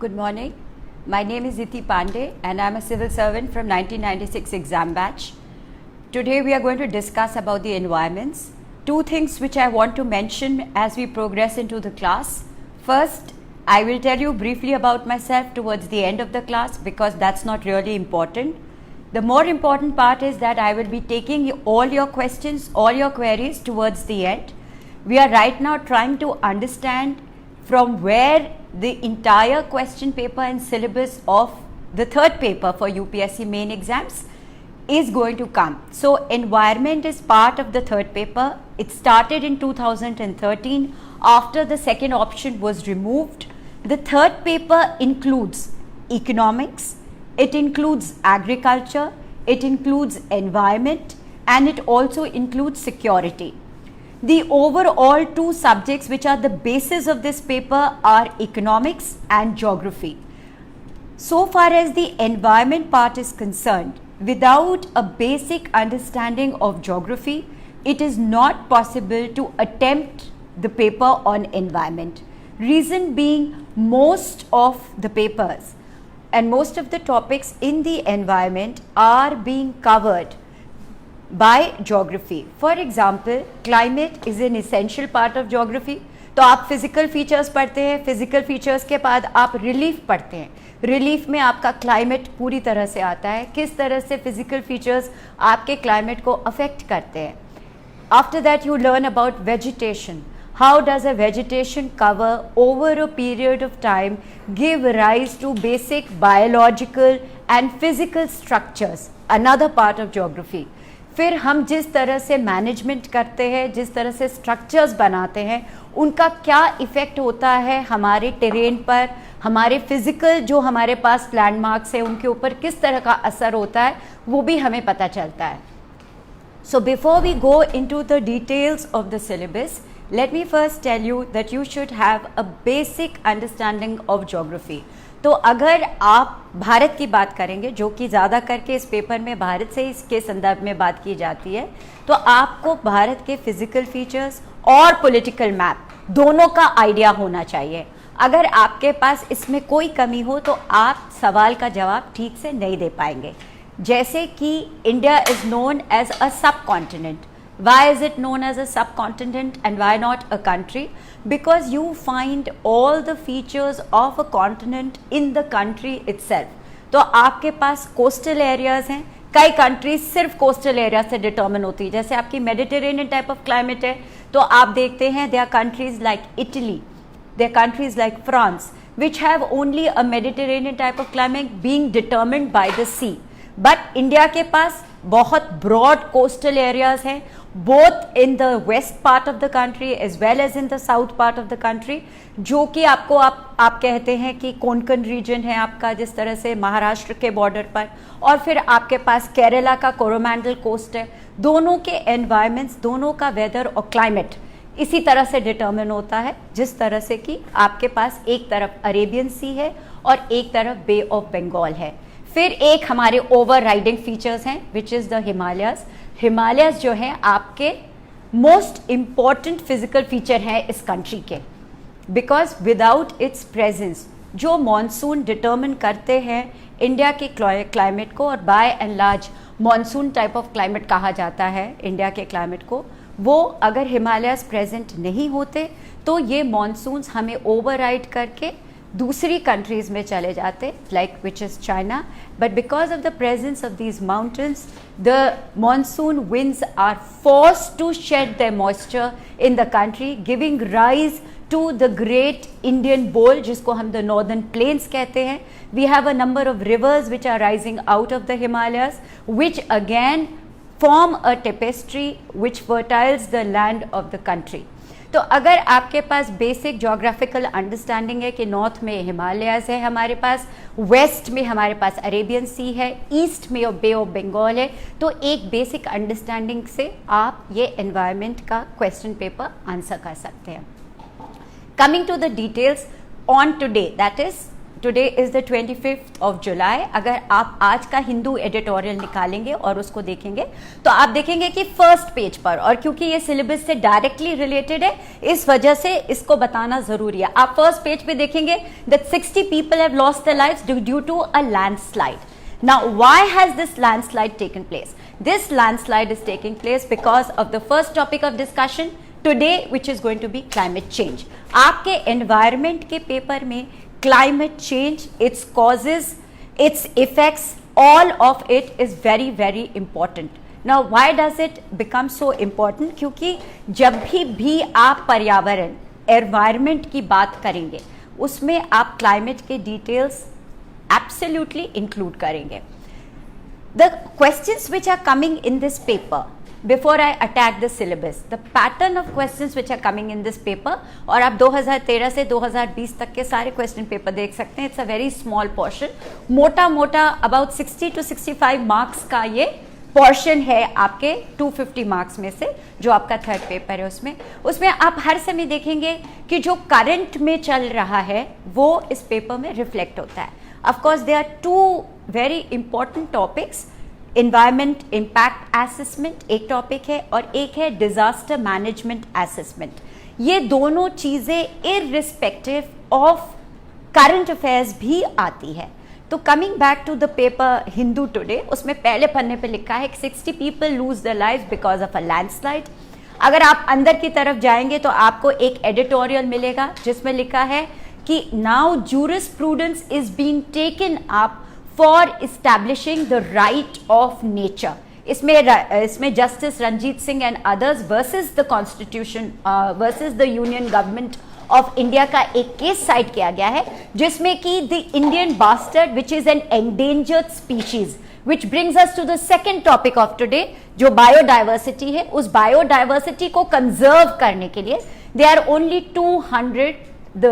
Good morning. My name is Iti Pandey and I am a civil servant from 1996 exam batch. Today we are going to discuss about the environments. Two things which I want to mention as we progress into the class. First, I will tell you briefly about myself towards the end of the class because that's not really important. The more important part is that I will be taking all your questions, all your queries towards the end. We are right now trying to understand from where the entire question paper and syllabus of the third paper for UPSC main exams is going to come. So environment is part of the third paper. It started in 2013 after the second option was removed. The third paper includes economics, it includes agriculture, it includes environment, and it also includes security. The overall two subjects which are the basis of this paper are economics and geography. So far as the environment part is concerned, without a basic understanding of geography, it is not possible to attempt the paper on environment. Reason being, most of the papers and most of the topics in the environment are being covered by geography. For example, climate is an essential part of geography. तो आप physical features पढ़ते हैं, physical features के बाद आप relief पढ़ते हैं. Relief में आपका climate पूरी तरह से आता है, किस तरह से physical features आपके climate को affect करते हैं. After that you learn about vegetation. How does a vegetation cover over a period of time give rise to basic biological and physical structures? Another part of geography. फिर हम जिस तरह से management करते हैं, जिस तरह से स्ट्रक्चर्स बनाते हैं, उनका क्या इफ़ेक्ट होता है हमारे टेरेन पर, हमारे फिज़िकल जो हमारे पास लैंडमार्क्स हैं उनके ऊपर किस तरह का असर होता है, वो भी हमें पता चलता है. So before we go into the details of the syllabus, let me first tell you that you should have a basic understanding of geography. तो अगर आप भारत की बात करेंगे, जो कि ज़्यादा करके इस पेपर में भारत से इसके संदर्भ में बात की जाती है, तो आपको भारत के फिजिकल फीचर्स और पॉलिटिकल मैप दोनों का आइडिया होना चाहिए. अगर आपके पास इसमें कोई कमी हो तो आप सवाल का जवाब ठीक से नहीं दे पाएंगे. जैसे कि India is known as a subcontinent. Why is it known as a subcontinent and why not a country? Because you find all the features of a continent in the country itself. तो आपके पास coastal areas हैं, कई countries सिर्फ coastal areas से determine होती है. जैसे आपकी Mediterranean type of climate है, तो आप देखते हैं there are countries like Italy, there are countries like France, which have only a Mediterranean type of climate being determined by the sea. But India के पास बहुत broad coastal areas हैं, both in the west part of the country as well as in the south part of the country, जो कि आपको आप कहते हैं कि कोंकण रीजन है आपका, जिस तरह से महाराष्ट्र के बॉर्डर पर, और फिर आपके पास केरला का कोरोमंडल कोस्ट है. दोनों के एनवायरमेंट्स, दोनों का वेदर और क्लाइमेट इसी तरह से डिटर्मिन होता है, जिस तरह से कि आपके पास एक तरफ अरेबियन सी है और एक तरफ बे ऑफ बंगाल है. फिर एक हमारे ओवर राइडिंग फीचर्स हैं which is the Himalayas. Himalayas जो हैं आपके मोस्ट इम्पॉर्टेंट फिजिकल फीचर हैं इस कंट्री के, बिकॉज विदाउट इट्स प्रेजेंस जो मॉनसून डिटर्मिन करते हैं इंडिया के क्लाइमेट को, और by and large monsoon type of climate कहा जाता है इंडिया के क्लाइमेट को, वो अगर हिमालयस प्रेजेंट नहीं होते तो ये मॉनसून्स हमें ओवरराइड करके दूसरी कंट्रीज़ में चले जाते, like which is China. But because of the presence of these mountains the monsoon winds are forced to shed the moisture in the country, giving rise to the great Indian bowl, जिसको हम the northern plains कहते हैं. We have a number of rivers which are rising out of the Himalayas, which again form a tapestry which fertiles the land of the country. तो अगर आपके पास basic geographical understanding है कि north में हिमालयाज है हमारे पास, वेस्ट में हमारे पास अरेबियन सी है, ईस्ट में बे ऑफ बंगाल है, तो एक बेसिक अंडरस्टैंडिंग से आप ये एनवायरनमेंट का क्वेश्चन पेपर आंसर कर सकते हैं. Coming to the details on today, that is today is the 25th of July। अगर आप आज का हिंदू एडिटोरियल निकालेंगे और उसको देखेंगे तो आप देखेंगे कि फर्स्ट पेज पर, और क्योंकि ये सिलेबस से डायरेक्टली रिलेटेड है इस वजह से इसको बताना जरूरी है। आप फर्स्ट पेज पे देखेंगे that 60 people have lost their lives due to a landslide। Now, why has this landslide taken place? This landslide is taking place because of the first topic of discussion today, which is going to be climate change। आपके environment के paper में climate change, its causes, its effects, all of it is very very important। Now, why does it become so important? क्योंकि जब भी आप पर्यावरण environment की बात करेंगे उसमें आप climate के details absolutely include करेंगे। The questions which are coming in this paper, before I attack the syllabus, the pattern of questions which are coming in this paper, और आप 2013 से 2020 तक के सारे क्वेश्चन पेपर देख सकते हैं। It's a very small portion, मोटा मोटा अबाउट 60 to 65 मार्क्स का ये पोर्शन है आपके 250 मार्क्स में से, जो आपका थर्ड पेपर है उसमें आप हर समय देखेंगे कि जो करंट में चल रहा है वो इस पेपर में रिफ्लेक्ट होता है। Of course, there are two very important topics, environment impact assessment एक टॉपिक है और एक है disaster management assessment। ये दोनों चीज़ें irrespective of current affairs भी आती है। तो coming back to the paper Hindu Today, उसमें पहले पन्ने पे लिखा है कि 60 people lose their lives because of a landslide। अगर आप अंदर की तरफ जाएंगे तो आपको एक एडिटोरियल मिलेगा जिसमें लिखा है कि now jurisprudence is being taken up for establishing the right of nature। इसमें justice Ranjit Singh and others versus the constitution versus the union government of India का एक केस साइट किया गया है जिसमें कि the Indian bustard which is an endangered species, which brings us to the second topic of today, जो biodiversity है। उस बायोडाइवर्सिटी को कंजर्व करने के लिए there are only 200 the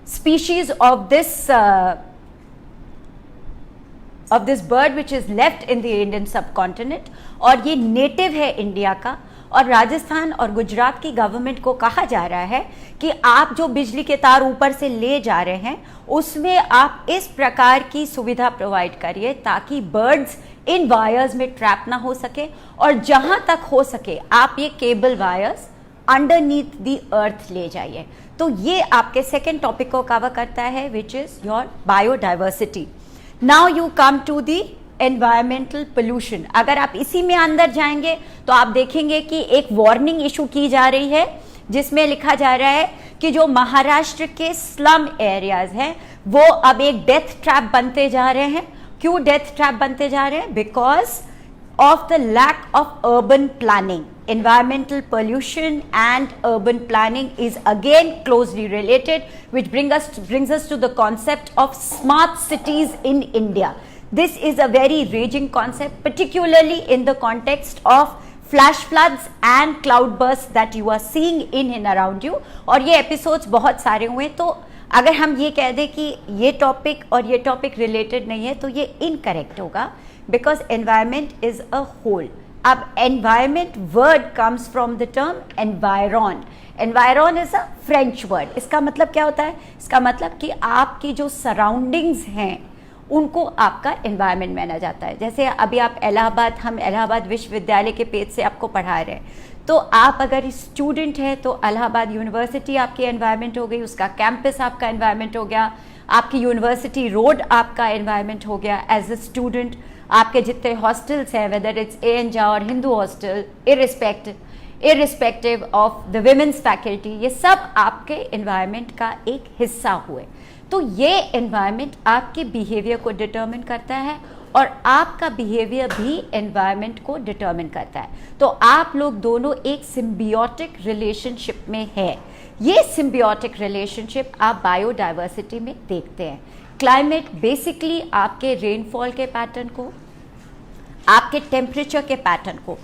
species of this bird which is left in the Indian subcontinent, और ये native है इंडिया का। और राजस्थान और गुजरात की गवर्नमेंट को कहा जा रहा है कि आप जो बिजली के तार ऊपर से ले जा रहे हैं उसमें आप इस प्रकार की सुविधा प्रोवाइड करिए ताकि बर्ड्स इन वायर्स में ट्रैप ना हो सके, और जहां तक हो सके आप ये cable wires underneath the earth ले जाइए। तो ये आपके सेकेंड टॉपिक को कवर करता है which is your biodiversity. Now you come to the environmental pollution. अगर आप इसी में अंदर जाएंगे तो आप देखेंगे कि एक वार्निंग इशू की जा रही है जिसमें लिखा जा रहा है कि जो महाराष्ट्र के स्लम एरियाज हैं वो अब एक डेथ ट्रैप बनते जा रहे हैं। क्यों डेथ ट्रैप बनते जा रहे हैं? Because of the lack of urban planning। Environmental pollution and urban planning is again closely related, which brings us to the concept of smart cities in India। This is a very raging concept, particularly in the context of flash floods and cloud bursts that you are seeing in and around you। और ये episodes बहुत सारे हुए, तो अगर हम ये कह दें कि ये टॉपिक और ये टॉपिक रिलेटेड नहीं है तो ये इनकरेक्ट होगा, because environment is a whole. अब environment word comes from the term environ. Environ is a French word. इसका मतलब क्या होता है? इसका मतलब कि आपकी जो सराउंडिंग्स हैं उनको आपका एनवायरनमेंट माना जाता है। जैसे अभी आप हम इलाहाबाद विश्वविद्यालय के पेज से आपको पढ़ा रहे हैं, तो आप अगर स्टूडेंट हैं तो इलाहाबाद यूनिवर्सिटी आपकी एनवायरनमेंट हो गई, उसका कैंपस आपका एनवायरनमेंट हो गया, आपकी यूनिवर्सिटी रोड आपका एनवायरनमेंट हो गया एज अ स्टूडेंट। आपके जितने हॉस्टल्स हैं, वेदर इट्स एएनजा और Hindu hostel, irrespective of the women's faculty, ये सब आपके एनवायरनमेंट का एक हिस्सा हुए। तो ये एनवायरनमेंट आपके बिहेवियर को डिटर्मिन करता है और आपका बिहेवियर भी एनवायरनमेंट को डिटर्मिन करता है। तो आप लोग दोनों एक सिम्बियोटिक रिलेशनशिप में है। ये सिम्बियोटिक रिलेशनशिप आप बायोडाइवर्सिटी में देखते हैं। क्लाइमेट बेसिकली आपके रेनफॉल के पैटर्न को, आपके टेम्परेचर के पैटर्न को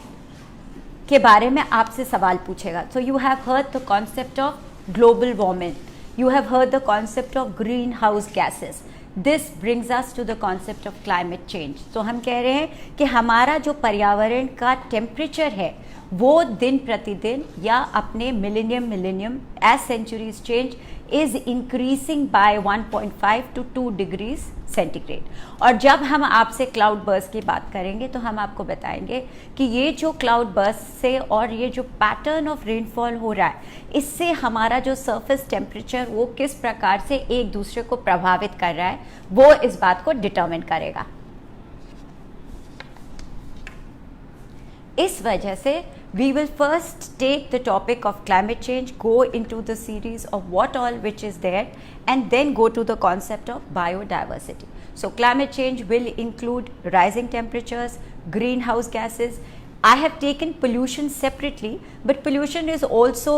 के बारे में आपसे सवाल पूछेगा। So you have heard the concept of global warming, you have heard the concept of greenhouse gases। This brings us to the concept of climate change। तो हम कह रहे हैं कि हमारा जो पर्यावरण का टेम्परेचर है वो दिन प्रतिदिन या अपने millennium as centuries change is increasing by 1.5 to 2 degrees centigrade. और जब हम आपसे क्लाउड बर्स्ट की बात करेंगे तो हम आपको बताएंगे कि ये जो क्लाउड बर्स्ट से और ये जो पैटर्न ऑफ रेनफॉल हो रहा है, इससे हमारा जो सरफेस टेम्परेचर वो किस प्रकार से एक दूसरे को प्रभावित कर रहा है, वो इस बात को डिटरमिन करेगा। इस वजह से we will first take the topic of climate change, go into the series of what all which is there, and then go to the concept of biodiversity. So climate change will include rising temperatures, greenhouse gases. I have taken pollution separately, but pollution is also,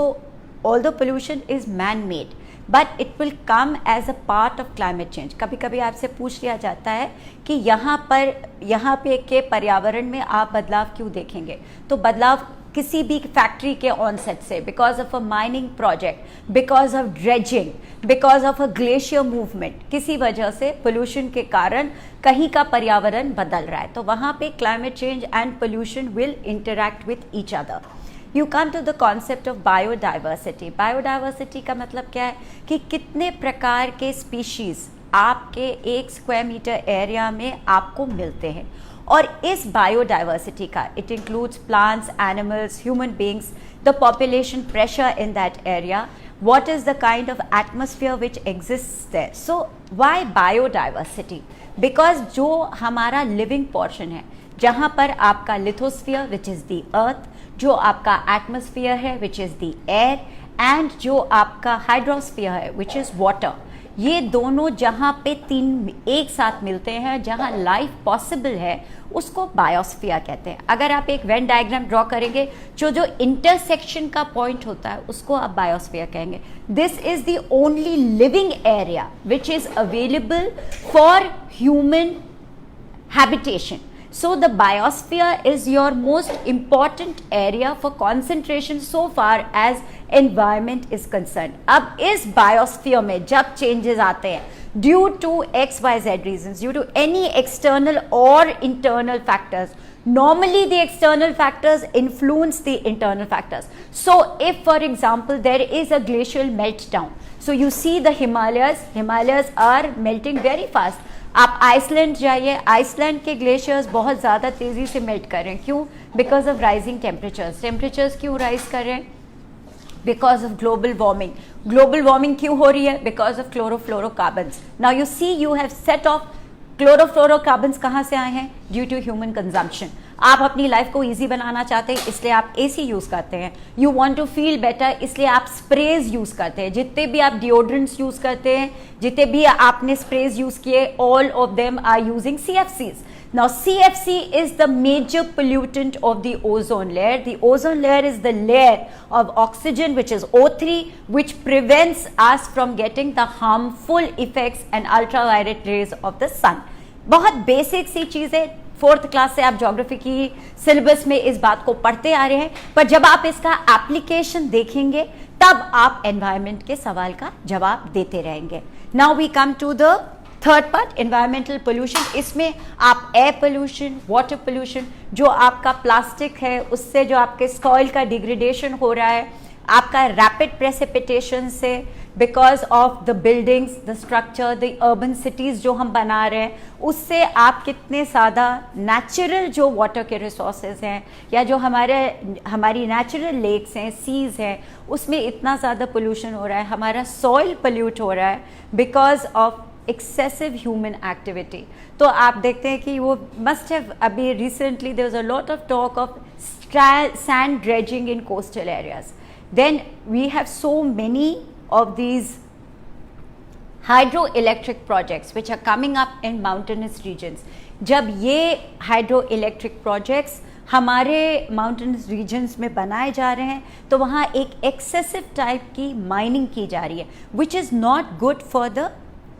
although pollution is man-made, but it will come as a part of climate change. कभी कभी आपसे पूछ लिया जाता है कि यहाँ पे के पर्यावरण में आप बदलाव क्यों देखेंगे? तो बदलाव किसी भी फैक्ट्री के ऑनसेट से, because of a mining project, because of dredging, because of a glacier movement, किसी वजह से पोल्यूशन के कारण कहीं का पर्यावरण बदल रहा है, तो वहाँ पे climate change and pollution will interact with each other. You come to the concept of biodiversity. Biodiversity का मतलब क्या है कि कितने प्रकार के स्पीशीज आपके 1 स्क्वायर मीटर एरिया में आपको मिलते हैं, और इस बायोडाइवर्सिटी का it includes plants, animals, human beings, the population pressure in that area, what is the kind of atmosphere which exists there. So why biodiversity? Because जो हमारा living portion है, जहाँ पर आपका lithosphere which is the earth, जो आपका atmosphere है which is the air, and जो आपका hydrosphere है which is water, ये दोनों जहाँ पे तीन एक साथ मिलते हैं, जहाँ लाइफ पॉसिबल है, उसको बायोस्फीयर कहते हैं। अगर आप एक वेन डायग्राम ड्रॉ करेंगे, जो इंटरसेक्शन का पॉइंट होता है उसको आप बायोस्फीयर कहेंगे। This is the only living area which is available for human habitation. So the biosphere is your most important area for concentration so far as environment is concerned. अब इस biosphere में जब changes आते हैं due to XYZ reasons, due to any external or internal factors, normally the external factors influence the internal factors. So if for example there is a glacial meltdown, so you see the Himalayas are melting very fast. आप Iceland जाइए, Iceland के glaciers बहुत ज़्यादा तेज़ी से melt कर रहे हैं। क्यों? बिकॉज ऑफ राइजिंग टेम्परेचर्स क्यों राइज कर रहे हैं? बिकॉज ऑफ ग्लोबल वार्मिंग क्यों हो रही है? Because of chlorofluorocarbons. Now you see you have set of chlorofluorocarbons कहाँ से आए हैं? Due to human consumption. आप अपनी लाइफ को इजी बनाना चाहते हैं, इसलिए आप एसी यूज करते हैं। You want to feel better, इसलिए आप स्प्रेज यूज करते हैं। जितने भी आप डिओड्रेंट्स यूज करते हैं, जितने भी आपने स्प्रेज यूज किए, all of them are using CFCs. Now CFC is the major pollutant of the ozone layer. The ozone layer is the layer of oxygen which is O3, which prevents us from getting the harmful effects and ultraviolet rays of the sun. बहुत basic सी चीज़ें, 4th class से आप geography की syllabus में इस बात को पढ़ते आ रहे हैं, पर जब आप इसका एप्लीकेशन देखेंगे तब आप एनवायरनमेंट के सवाल का जवाब देते रहेंगे। Now we come to the third part, environmental pollution. इसमें आप एयर पोल्यूशन, वाटर पोल्यूशन, जो आपका प्लास्टिक है उससे जो आपके सॉइल का डिग्रेडेशन हो रहा है, आपका रैपिड प्रेसिपिटेशन से, because of the buildings, the structure, the urban cities जो हम बना रहे हैं, उससे आप कितने ज़्यादा नेचुरल जो वाटर के रिसोर्सेज हैं या जो हमारी नेचुरल लेक्स हैं, सीज़ हैं, उसमें इतना ज़्यादा पोल्यूशन हो रहा है, हमारा सॉइल पोल्यूट हो रहा है because of excessive human activity. तो आप देखते हैं कि वो मस्ट हैव, अभी recently there was a lot of talk of sand dredging in coastal areas. Then we have so many of these hydroelectric projects which are coming up in mountainous regions. जब ये hydroelectric projects हमारे mountainous regions में बनाए जा रहे हैं, तो वहाँ एक excessive type की mining की जा रही है, which is not good for the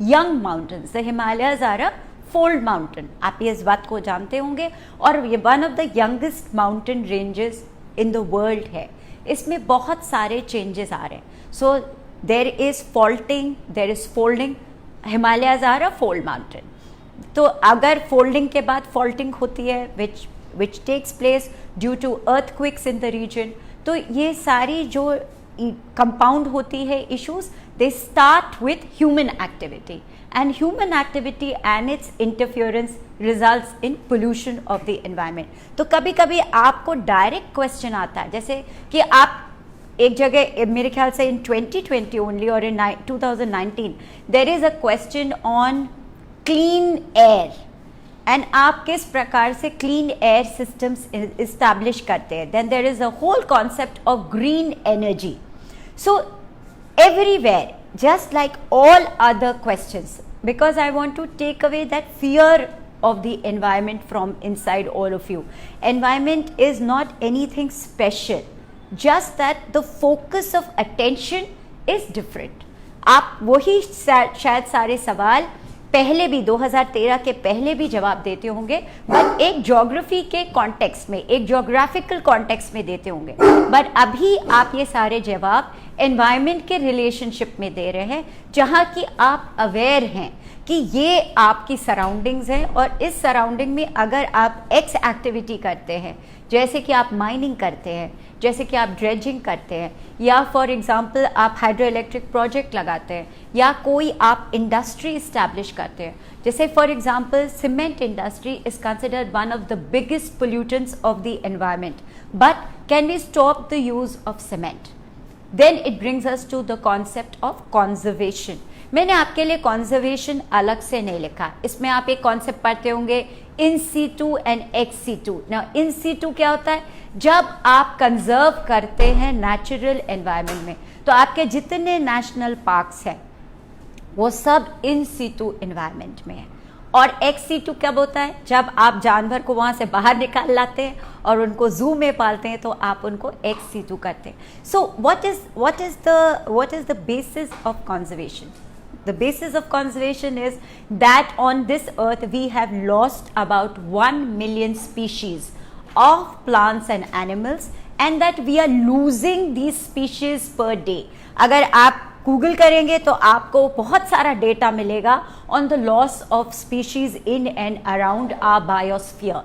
young mountains. The Himalayas are a fold mountain. आप ये इस बात को जानते होंगे, और ये one of the youngest mountain ranges in the world है। इसमें बहुत सारे चेंजेस आ रहे हैं। So there is faulting, there is folding. Himalayas are a fold mountain. तो अगर फोल्डिंग के बाद फॉल्टिंग होती है which takes place due to earthquakes in the region, तो ये सारी जो कंपाउंड होती है issues, they start with human activity, and human activity and its interference results in pollution of the environment. तो कभी कभी आपको डायरेक्ट क्वेश्चन आता है, जैसे कि आप एक जगह, मेरे ख्याल से इन 2020 ओनली और इन 2019 देर is a question on clean air, and आप किस प्रकार से क्लीन एयर सिस्टम्स इस्टेब्लिश करते हैं. Then there is a whole concept of green energy. So everywhere, just like all other questions, because I want to take away that fear of the environment from inside all of you. Environment is not anything special, just that the focus of attention is different. आप वही शायद सारे सवाल पहले भी 2013 के पहले भी जवाब देते होंगे, बट एक ज्योग्राफी के कॉन्टेक्स्ट में, एक ज्योग्राफिकल कॉन्टेक्स्ट में देते होंगे. बट अभी आप ये सारे जवाब एनवायरनमेंट के रिलेशनशिप में दे रहे हैं, जहाँ कि आप अवेयर हैं कि ये आपकी सराउंडिंग्स हैं, और इस सराउंडिंग में अगर आप एक्स एक्टिविटी करते हैं, जैसे कि आप माइनिंग करते हैं, जैसे कि आप ड्रेजिंग करते हैं, या फॉर एग्जांपल आप हाइड्रो इलेक्ट्रिक प्रोजेक्ट लगाते हैं, या कोई आप इंडस्ट्री इस्टेब्लिश करते हैं, जैसे for example cement industry is considered one of the biggest pollutants of the environment, but can we stop the use of cement? Then it brings us to the concept of conservation. मैंने आपके लिए conservation अलग से नहीं लिखा, इसमें आप एक कॉन्सेप्ट पढ़ते होंगे in situ and ex situ. ना इन सीटू क्या होता है? जब आप कंजर्व करते हैं नेचुरल एनवायरनमेंट में, तो आपके जितने नेशनल पार्क्स हैं वो सब इन सीटू एनवायरनमेंट में है. और एक्स सीटू कब होता है? जब आप जानवर को वहाँ से बाहर निकाल लाते हैं और उनको जू में पालते हैं, तो आप उनको एक्स सीटू करते हैं. सो what is the basis of conservation? The basis of conservation is that on this earth we have lost about 1 million species of plants and animals, and that we are losing these species per day. अगर आप Google करेंगे तो आपको बहुत सारा data मिलेगा on the loss of species in and around our biosphere.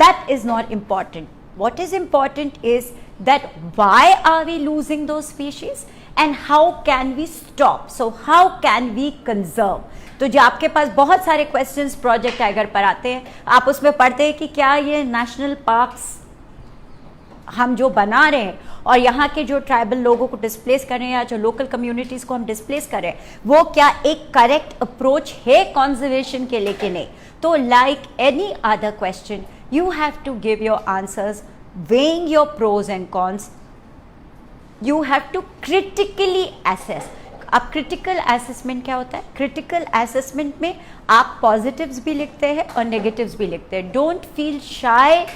That is not important. What is important is that why are we losing those species and how can we stop? So how can we conserve? तो जो आपके पास बहुत सारे questions project tiger पर आते हैं, आप उसमें पढ़ते हैं कि क्या ये नेशनल पार्क्स हम जो बना रहे हैं और यहाँ के जो ट्राइबल लोगों को डिस्प्लेस कर रहे हैं, या जो लोकल कम्युनिटीज़ को हम डिस्प्लेस कर रहे हैं, वो क्या एक करेक्ट अप्रोच है कंजर्वेशन के लिए कि नहीं? तो like any other question, you have to give your answers weighing your pros and cons. You have to critically assess. अब क्रिटिकल असेसमेंट क्या होता है? क्रिटिकल असेसमेंट में आप पॉजिटिव्स भी लिखते हैं और नेगेटिव्स भी लिखते हैं. Don't feel shy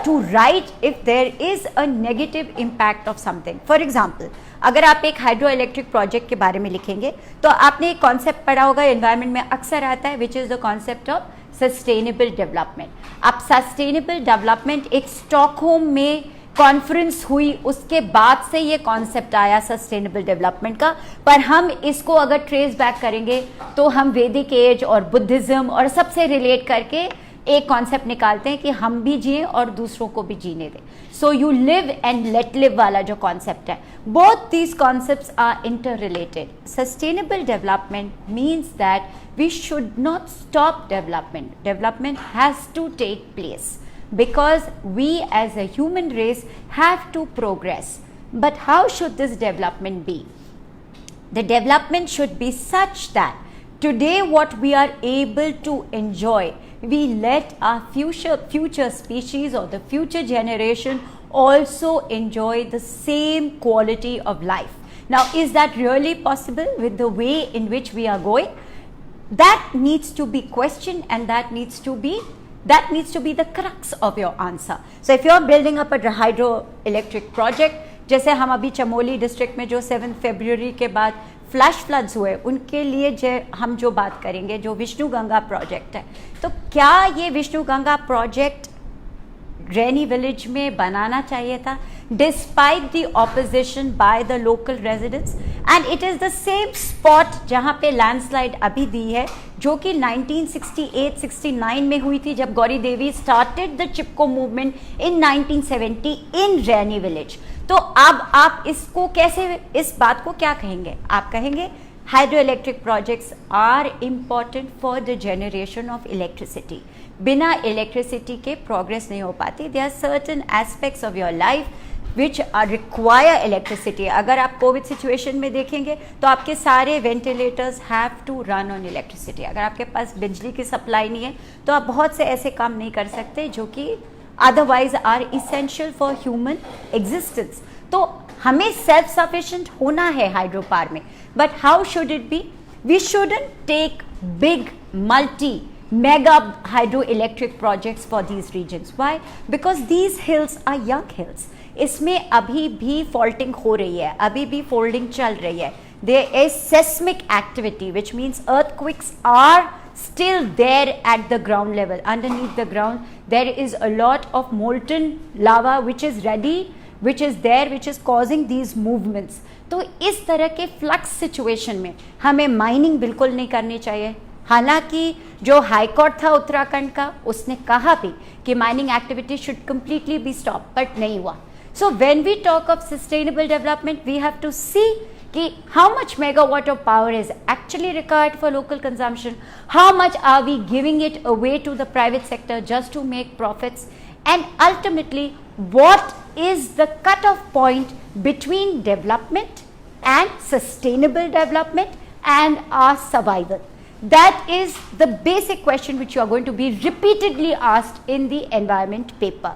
to write if there is a negative impact of something. For example, अगर आप एक हाइड्रो इलेक्ट्रिक प्रोजेक्ट के बारे में लिखेंगे तो आपने एक कॉन्सेप्ट पढ़ा होगा, एनवायरनमेंट में अक्सर आता है, which is the concept of sustainable development. अब सस्टेनेबल डेवलपमेंट एक स्टॉकहोम में कॉन्फ्रेंस हुई, उसके बाद से ये कॉन्सेप्ट आया सस्टेनेबल डेवलपमेंट का. पर हम इसको अगर ट्रेस बैक करेंगे तो हम वैदिक एज और बुद्धिज्म और सबसे रिलेट करके एक कॉन्सेप्ट निकालते हैं कि हम भी जिए और दूसरों को भी जीने दें. So you live and let live वाला जो कॉन्सेप्ट है, both these concepts are interrelated. Sustainable development means that we should not stop development. Development has to take place because we as a human race have to progress. But how should this development be? The development should be such that today what we are able to enjoy, we let our future species or the future generation also enjoy the same quality of life. Now, is that really possible with the way in which we are going? That needs to be questioned, and that needs to be the crux of your answer. So if you are building up a hydroelectric project, जैसे हम अभी Chamoli district में जो 7 फरवरी के बाद floods हुए, उनके लिए हम जो बात करेंगे, जो विष्णु गंगा प्रोजेक्ट है, तो क्या ये विष्णु गंगा प्रोजेक्ट रैनी विलेज में बनाना चाहिए था despite the opposition by the local residents? And it is the same spot जहाँ पे लैंडस्लाइड अभी दी है, जो कि 1968-69 में हुई थी, जब Gauri Devi started the Chipko movement in 1970 in Raini village. तो अब आप इसको कैसे, इस बात को क्या कहेंगे? आप कहेंगे hydroelectric projects are important for the generation of electricity. बिना इलेक्ट्रिसिटी के प्रोग्रेस नहीं हो पाती। There are certain aspects of your life which are require electricity. अगर आप कोविड सिचुएशन में देखेंगे तो आपके सारे ventilators have to run on electricity. अगर आपके पास बिजली की सप्लाई नहीं है तो आप बहुत से ऐसे काम नहीं कर सकते जो कि otherwise are essential for human existence. तो हमें सेल्फ सफिशिएंट होना है हाइड्रो पावर में, but how should it be? We shouldn't take big multi mega hydroelectric projects for these regions. Why? Because these hills are young hills. इसमें अभी भी faulting हो रही है, अभी भी folding चल रही है. There is seismic activity, which means earthquakes are still there at the ground level. Underneath the ground, there is a lot of molten lava which is ready, which is there, which is causing these movements. तो इस तरह के flux situation में हमें mining बिल्कुल नहीं करनी चाहिए. हालांकि जो हाई कोर्ट था उत्तराखंड का, उसने कहा भी कि mining activity should completely be stop, but नहीं हुआ. So when we talk of sustainable development, we have to see कि how much megawatt of power is actually required for local consumption, how much are we giving it away to the private sector just to make profits, and ultimately what is the cut off point between development and sustainable development and our survival. That is the basic question which you are going to be repeatedly asked in the environment paper.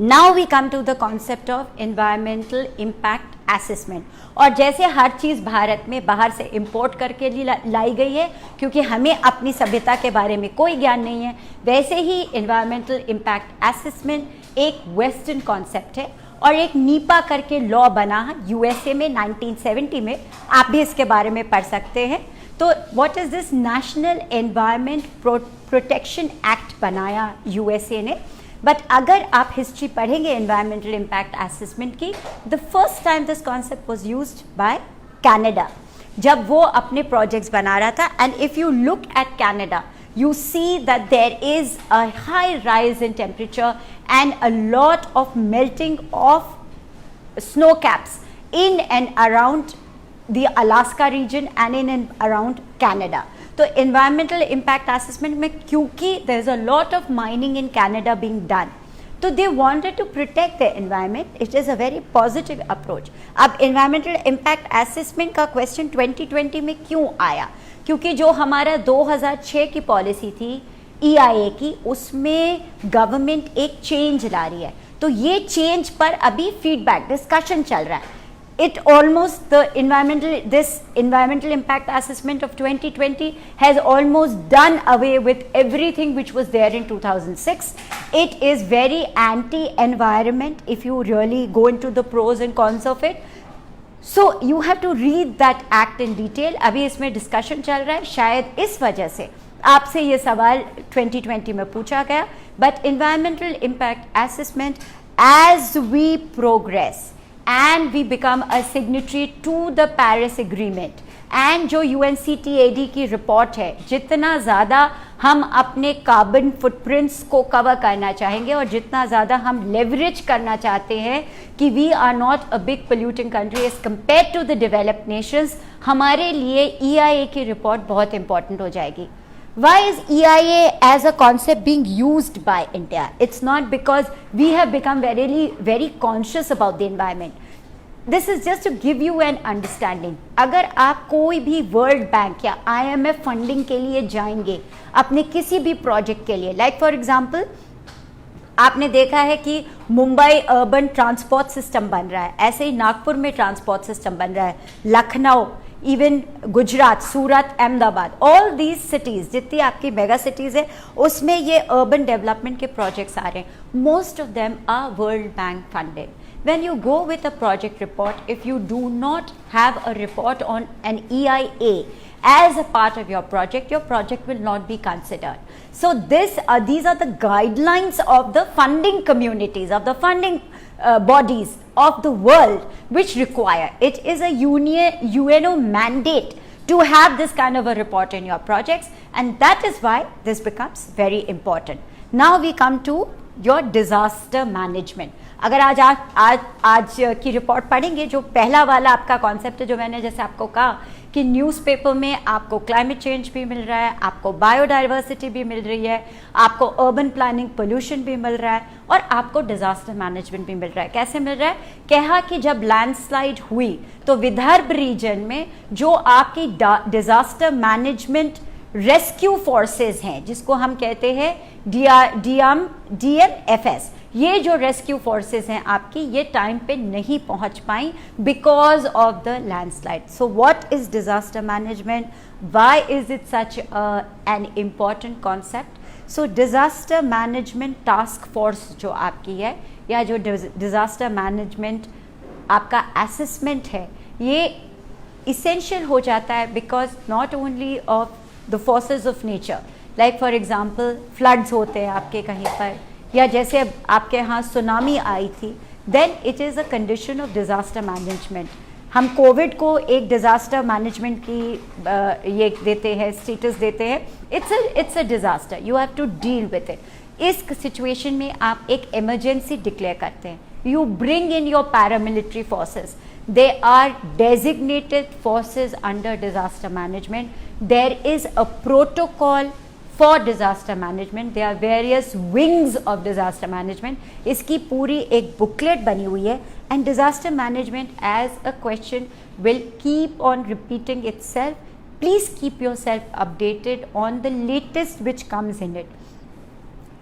Now we come to the concept of environmental impact assessment. और जैसे हर चीज़ भारत में बाहर से import करके लाई गई है क्योंकि हमें अपनी सभ्यता के बारे में कोई ज्ञान नहीं है, वैसे ही environmental impact assessment एक western concept है और एक नीपा करके लॉ बना है USA में 1970 में. आप भी इसके बारे में पढ़ सकते हैं. तो what is this national environment protection act बनाया यूएसए ने. बट अगर आप हिस्ट्री पढ़ेंगे एनवायरमेंटल इम्पैक्ट असेसमेंट की, the first time this concept was used by Canada जब वो अपने प्रोजेक्ट्स बना रहा था. And if you look eight Canada, you see that there is a high rise in temperature and a lot of melting of snow caps in and around the Alaska region and in and around Canada. तो environmental impact assessment में क्योंकि there is a lot of mining in Canada being done, तो they wanted to protect the environment. It is a very positive approach. अब environmental impact assessment का question 2020 में क्यों आया? क्योंकि जो हमारा 2006 की पॉलिसी थी EIA की, उसमें गवर्नमेंट एक चेंज ला रही है. तो ये चेंज पर अभी फीडबैक डिस्कशन चल रहा है. It almost this environmental impact assessment of 2020 has almost done away with everything which was there in 2006. It is very anti-environment if you really go into the pros and cons of it. So you have to read that act in detail. अभी इसमें discussion चल रहा है, शायद इस वजह से आपसे ये सवाल 2020 में पूछा गया. But environmental impact assessment, as we progress and we become a signatory to the Paris Agreement, and जो UNCTAD की रिपोर्ट है, जितना ज़्यादा हम अपने कार्बन फुटप्रिंट्स को कवर करना चाहेंगे और जितना ज़्यादा हम लेवरेज करना चाहते हैं कि we are not a big polluting country as compare to the developed nations, हमारे लिए EIA की रिपोर्ट बहुत इंपॉर्टेंट हो जाएगी. Why is EIA as a concept being used by India? It's not because we have become very conscious about the environment. This is just to give you an understanding. अगर आप कोई भी world bank या IMF funding के लिए जाएंगे अपने किसी भी प्रोजेक्ट के लिए, लाइक फॉर एग्जाम्पल आपने देखा है कि मुंबई अर्बन ट्रांसपोर्ट सिस्टम बन रहा है, ऐसे ही नागपुर में ट्रांसपोर्ट सिस्टम बन रहा है, Lucknow, even Gujarat, Surat, Ahmedabad, all these cities, जितनी आपकी मेगा सिटीज़ है उसमें ये अर्बन डेवलपमेंट के प्रोजेक्ट्स आ रहे हैं. Most of them are World Bank funded. When you go with a project report, if you do not have a report on an EIA as a part of your project will not be considered. So these are the guidelines of the funding communities, of the funding bodies of the world which require. It is a UNO mandate to have this kind of a report in your projects, and that is why this becomes very important. Now we come to your disaster management. अगर आज की report पढ़ेंगे, जो पहला वाला आपका concept है, जो मैंने जैसे आपको कहा कि न्यूज़पेपर में आपको क्लाइमेट चेंज भी मिल रहा है, आपको बायोडाइवर्सिटी भी मिल रही है, आपको अर्बन प्लानिंग पोल्यूशन भी मिल रहा है, और आपको डिजास्टर मैनेजमेंट भी मिल रहा है. कैसे मिल रहा है? कहा कि जब लैंडस्लाइड हुई तो विदर्भ रीजन में जो आपकी डिजास्टर मैनेजमेंट रेस्क्यू फोर्सेस हैं, जिसको हम कहते हैं DMFS, ये जो रेस्क्यू फोर्सेस हैं आपकी, ये टाइम पे नहीं पहुंच पाई because of the landslide. So what is disaster management? Why is it such an important concept? So disaster management task force जो आपकी है, या जो डिजास्टर मैनेजमेंट आपका असेसमेंट है, ये इसेंशियल हो जाता है because not only of the forces of nature, like for example floods होते हैं आपके कहीं पर, या जैसे आपके यहाँ सुनामी आई थी, then it is a condition of disaster management. हम कोविड को एक डिज़ास्टर मैनेजमेंट की ये देते हैं, स्टेटस देते हैं. It's a disaster, you have to deal with it. इस सिचुएशन में आप एक इमरजेंसी डिक्लेयर करते हैं. You bring in your paramilitary forces. They are designated forces under disaster management. There is a protocol for disaster management. There are various wings of disaster management. इसकी पूरी एक booklet बनी हुई है, and disaster management as a question will keep on repeating itself. Please keep yourself updated on the latest which comes in it.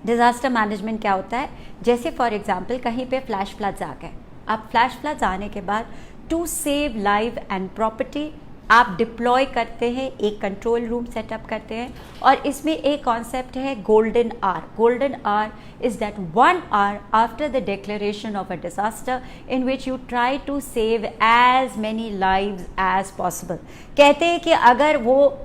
Disaster management क्या होता है? जैसे for example कहीं पे flash floods आ गए. अब फ्लैश फ्लड्स आने के बाद to save life and property आप डिप्लॉय करते हैं, एक कंट्रोल रूम सेटअप करते हैं, और इसमें एक कॉन्सेप्ट है golden hour. Golden hour is that 1 hour after the declaration of a disaster in which you try to save as many lives as possible. कहते हैं कि अगर वो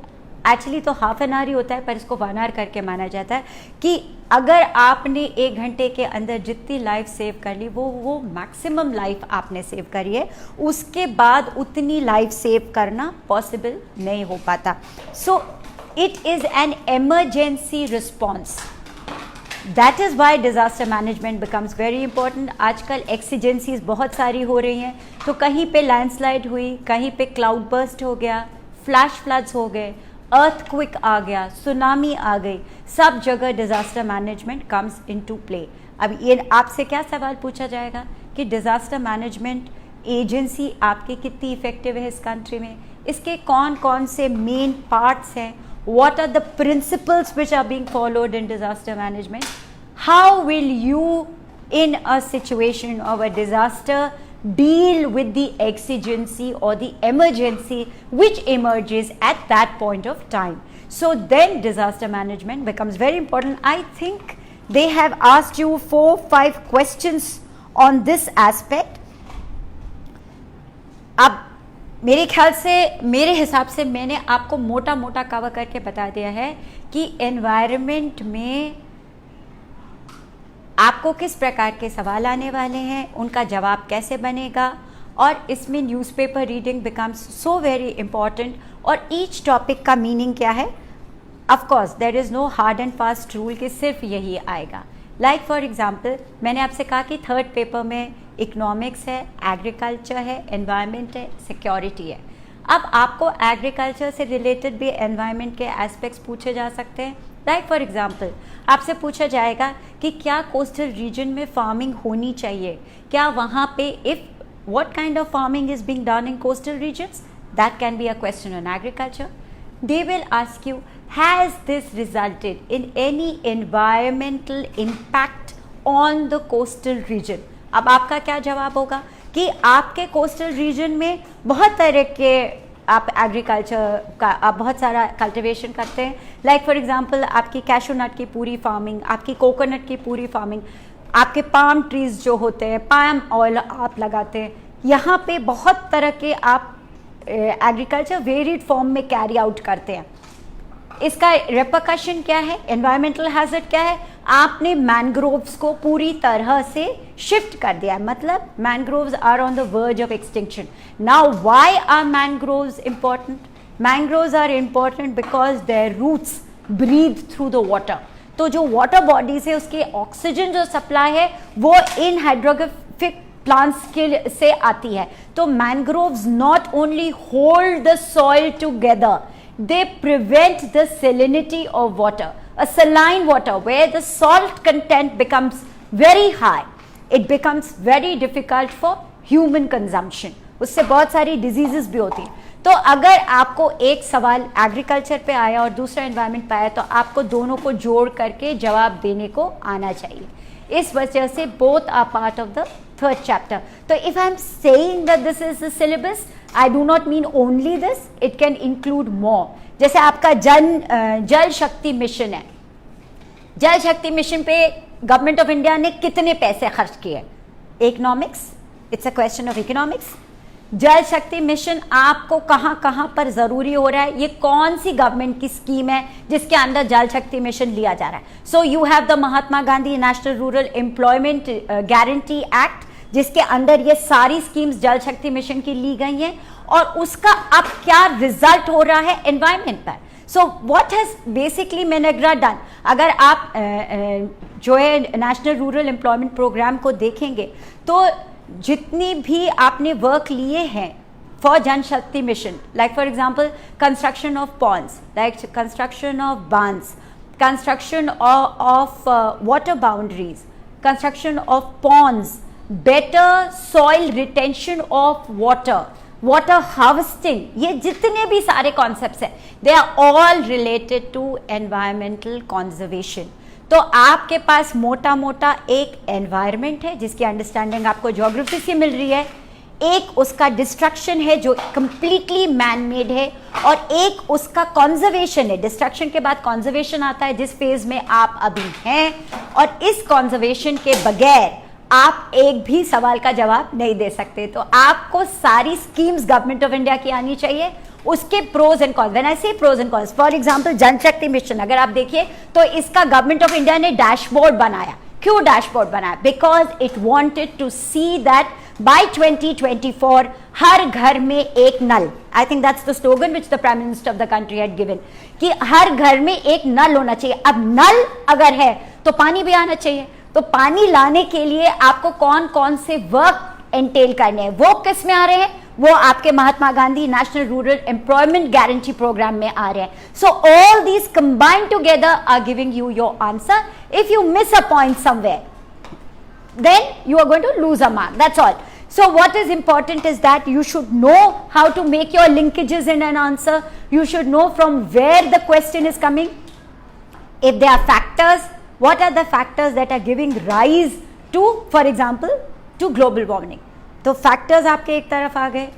एक्चुअली तो हाफ एन आवर ही होता है, पर इसको 1 hour करके माना जाता है कि अगर आपने 1 घंटे के अंदर जितनी लाइफ सेव कर ली, वो मैक्सिमम लाइफ आपने सेव करी है. उसके बाद उतनी लाइफ सेव करना पॉसिबल नहीं हो पाता. सो it is N emergency response. That is why disaster management becomes very important. आजकल एक्सीजेंसीज बहुत सारी हो रही हैं, तो कहीं पे लैंडस्लाइड हुई, कहीं पे क्लाउड बर्स्ट हो गया, फ्लैश फ्लड्स हो गए, अर्थक्विक आ गया, सुनामी आ गई, सब जगह disaster management comes into play. अब ये आपसे क्या सवाल पूछा जाएगा कि डिज़ास्टर मैनेजमेंट एजेंसी आपकी कितनी इफेक्टिव है इस कंट्री में, इसके कौन कौन से मेन पार्ट्स हैं, what are the principles which are being followed in disaster management, how will you in a situation of a disaster deal with the exigency or the emergency which emerges at that point of time. So then disaster management becomes very important. I think they have asked you 4-5 questions on this aspect. अब मेरे ख्याल से, मेरे हिसाब से मैंने आपको मोटा मोटा कवर करके बता दिया है कि एनवायरनमेंट में आपको किस प्रकार के सवाल आने वाले हैं, उनका जवाब कैसे बनेगा, और इसमें newspaper reading becomes so very important. और ईच टॉपिक का मीनिंग क्या है? Of course there is no hard and fast rule कि सिर्फ यही आएगा. लाइक फॉर एग्जांपल मैंने आपसे कहा कि 3rd पेपर में इकोनॉमिक्स है, एग्रीकल्चर है, एनवायरनमेंट है, सिक्योरिटी है. अब आपको एग्रीकल्चर से रिलेटेड भी एनवायरनमेंट के एस्पेक्ट्स पूछे जा सकते हैं. लाइक फॉर एग्जाम्पल आपसे पूछा जाएगा कि क्या कोस्टल रीजन में फार्मिंग होनी चाहिए, क्या वहाँ पे if what kind of farming is being done in coastal regions, that can be a question on agriculture. They will ask you, has this resulted in any environmental impact on the coastal region? अब आपका क्या जवाब होगा कि आपके coastal region में बहुत तरह के आप एग्रीकल्चर का आप बहुत सारा कल्टिवेशन करते हैं. लाइक फॉर एग्जांपल आपकी कैशू नट की पूरी फार्मिंग, आपकी कोकोनट की पूरी फार्मिंग, आपके पाम ट्रीज जो होते हैं, पाम ऑयल आप लगाते हैं. यहाँ पे बहुत तरह के आप एग्रीकल्चर वेरिड फॉर्म में कैरी आउट करते हैं. इसका रेपरकशन क्या है, एनवायरमेंटल हैजर्ड क्या है, आपने मैनग्रोव्स को पूरी तरह से शिफ्ट कर दिया, मतलब mangroves are on the verge of extinction. Now why are mangroves important? Mangroves are important because their roots breathe through the water. तो जो वाटर बॉडीज है उसके ऑक्सीजन जो सप्लाई है वो इन हाइड्रोग्राफिक प्लांट्स के से आती है. तो mangroves not only hold the soil together, they prevent the salinity of water. A saline water where the salt content becomes very high, it becomes very difficult for human consumption. उससे बहुत सारी diseases भी होती हैं. तो अगर आपको एक सवाल एग्रीकल्चर पे आया और दूसरा एनवायरनमेंट पे आया तो आपको दोनों को जोड़ करके जवाब देने को आना चाहिए. इस वजह से both are part of the third chapter. तो if I am saying that this is the syllabus, I do not mean only this, it can include more. जैसे आपका जल शक्ति मिशन है, जल शक्ति मिशन पे गवर्नमेंट ऑफ इंडिया ने कितने पैसे खर्च किए? Economics, it's a question of economics. जल शक्ति मिशन आपको कहाँ कहाँ पर जरूरी हो रहा है, ये कौन सी गवर्नमेंट की स्कीम है जिसके अंदर जल शक्ति मिशन लिया जा रहा है? So you have the Mahatma Gandhi national rural employment guarantee act, जिसके अंदर ये सारी स्कीम्स जल शक्ति मिशन की ली गई हैं और उसका अब क्या रिजल्ट हो रहा है एनवायरनमेंट पर. सो व्हाट हैज बेसिकली मेनेग्रा डन? अगर आप जो है नेशनल रूरल एम्प्लॉयमेंट प्रोग्राम को देखेंगे तो जितनी भी आपने वर्क लिए हैं for Jal Shakti mission, like for example construction of ponds, like construction of बांध्स, construction of water boundaries, construction of ponds, better soil retention of water, water harvesting, ये जितने भी सारे concepts हैं they are all related to environmental conservation. तो आपके पास मोटा मोटा एक environment है जिसकी understanding आपको geography से मिल रही है, एक उसका destruction है जो completely man made है और एक उसका conservation है. destruction के बाद conservation आता है जिस phase में आप अभी हैं, और इस conservation के बगैर आप एक भी सवाल का जवाब नहीं दे सकते. तो आपको सारी स्कीम्स गवर्नमेंट ऑफ इंडिया की आनी चाहिए, उसके pros and cons. When I say pros and cons, for example Jal Shakti mission अगर आप देखिए तो इसका गवर्नमेंट ऑफ इंडिया ने डैशबोर्ड बनाया. क्यों डैशबोर्ड बनाया? Because it wanted to see that by 2024 हर घर में एक नल, I think that's the slogan which the prime minister of the country had given, कि हर घर में एक नल होना चाहिए. अब नल अगर है तो पानी भी आना चाहिए. तो पानी लाने के लिए आपको कौन कौन से वर्क एंटेल करने हैं, वो किस में आ रहे हैं? वो आपके Mahatma Gandhi national rural employment guarantee program में आ रहे हैं. So all these combined together are giving you your answer. If you miss a point somewhere then you are going to lose a mark, that's all. So what is important is that you should know how to make your linkages in an answer. You should know from where the question is coming. If there are factors, what are the factors that are giving rise to, for example, to global warming? तो factors आपके एक तरफ आ गए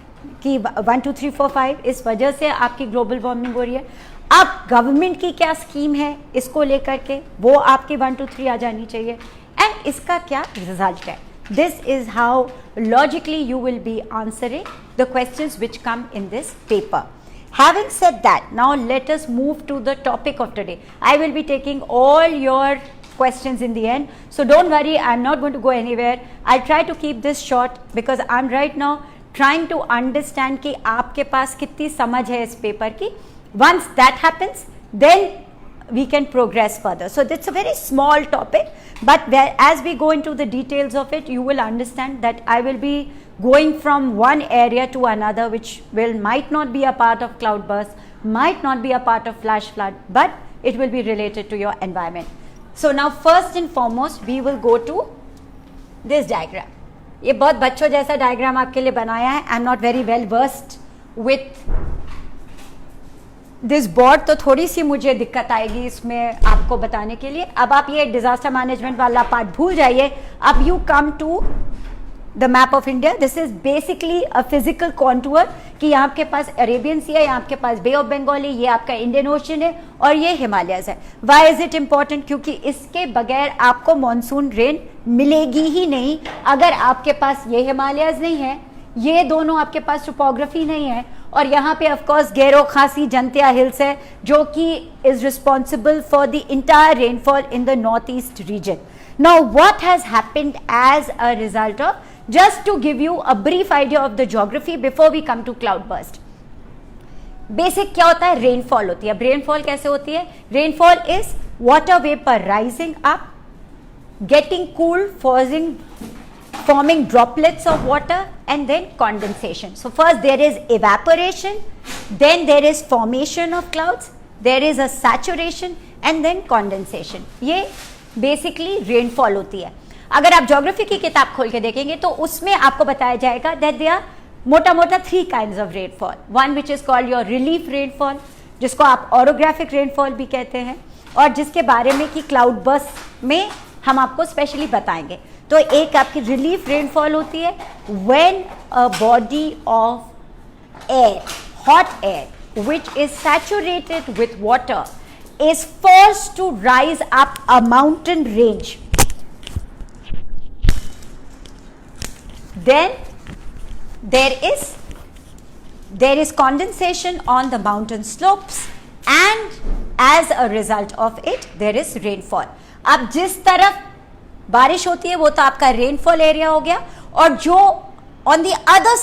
कि 1 2 3 4 5 इस वजह से आपकी global warming हो रही है. अब गवर्नमेंट की क्या स्कीम है इसको लेकर के, वो आपकी 1 2 3 आ जानी चाहिए, एंड इसका क्या रिजल्ट है. This is how logically you will be answering the questions which come in this paper. Having said that, now let us move to the topic of today. I will be taking all your questions in the end, so don't worry, I'm not going to go anywhere. I'll try to keep this short because I'm right now trying to understand कि आपके पास कितनी समझ है इस paper की. Once that happens, then we can progress further. So that's a very small topic, but as we go into the details of it, you will understand that I will be going from one area to another, which might not be a part of cloudburst, might not be a part of flash flood, but it will be related to your environment. So now first and foremost, we will go to this diagram. ये बहुत बच्चों जैसा diagram आपके लिए बनाया है. I'm not very well versed with this board, तो थोड़ी सी मुझे दिक्कत आएगी इसमें आपको बताने के लिए. अब आप ये डिजास्टर मैनेजमेंट वाला पार्ट भूल जाइए. अब you come to the map of India. This is basically a physical contour कि यहाँ के पास अरेबियन सी है, यहाँ के पास बे ऑफ बंगाल है, ये आपका इंडियन ओशन है और ये हिमालयस है. Why is it important? क्योंकि इसके बगैर आपको मॉनसून रेन मिलेगी ही नहीं. अगर आपके पास ये हिमालयस नहीं है, ये दोनों आपके पास टोपोग्राफी नहीं है और यहाँ पे ऑफ कोर्स गैरो खासी जंतिया हिल्स है जो कि is responsible for the entire rainfall in the north east region. Now what has happened as a result of, just to give you a brief idea of the geography before we come to cloudburst. Basic क्या होता है, rainfall होती है. अब rainfall कैसे होती है? Rainfall is water vapour rising up, getting cool, forming droplets of water and then condensation. So first there is evaporation, then there is formation of clouds, there is a saturation and then condensation. ये basically rainfall होती है. अगर आप geography की किताब खोल के देखेंगे तो उसमें आपको बताया जाएगा दैट दे आर मोटा मोटा 3 kinds of rainfall. One which is called your relief rainfall, जिसको आप ऑरोग्राफिक रेनफॉल भी कहते हैं, और जिसके बारे में कि क्लाउड बर्स्ट में हम आपको स्पेशली बताएंगे. तो एक आपकी रिलीफ रेनफॉल होती है when a body of air, hot air which is saturated with water is forced to rise up a mountain range. Then there is condensation on the mountain slopes and as a result of it there is rainfall. अब जिस तरफ बारिश होती है वो तो आपका rainfall area हो गया, और जो on the other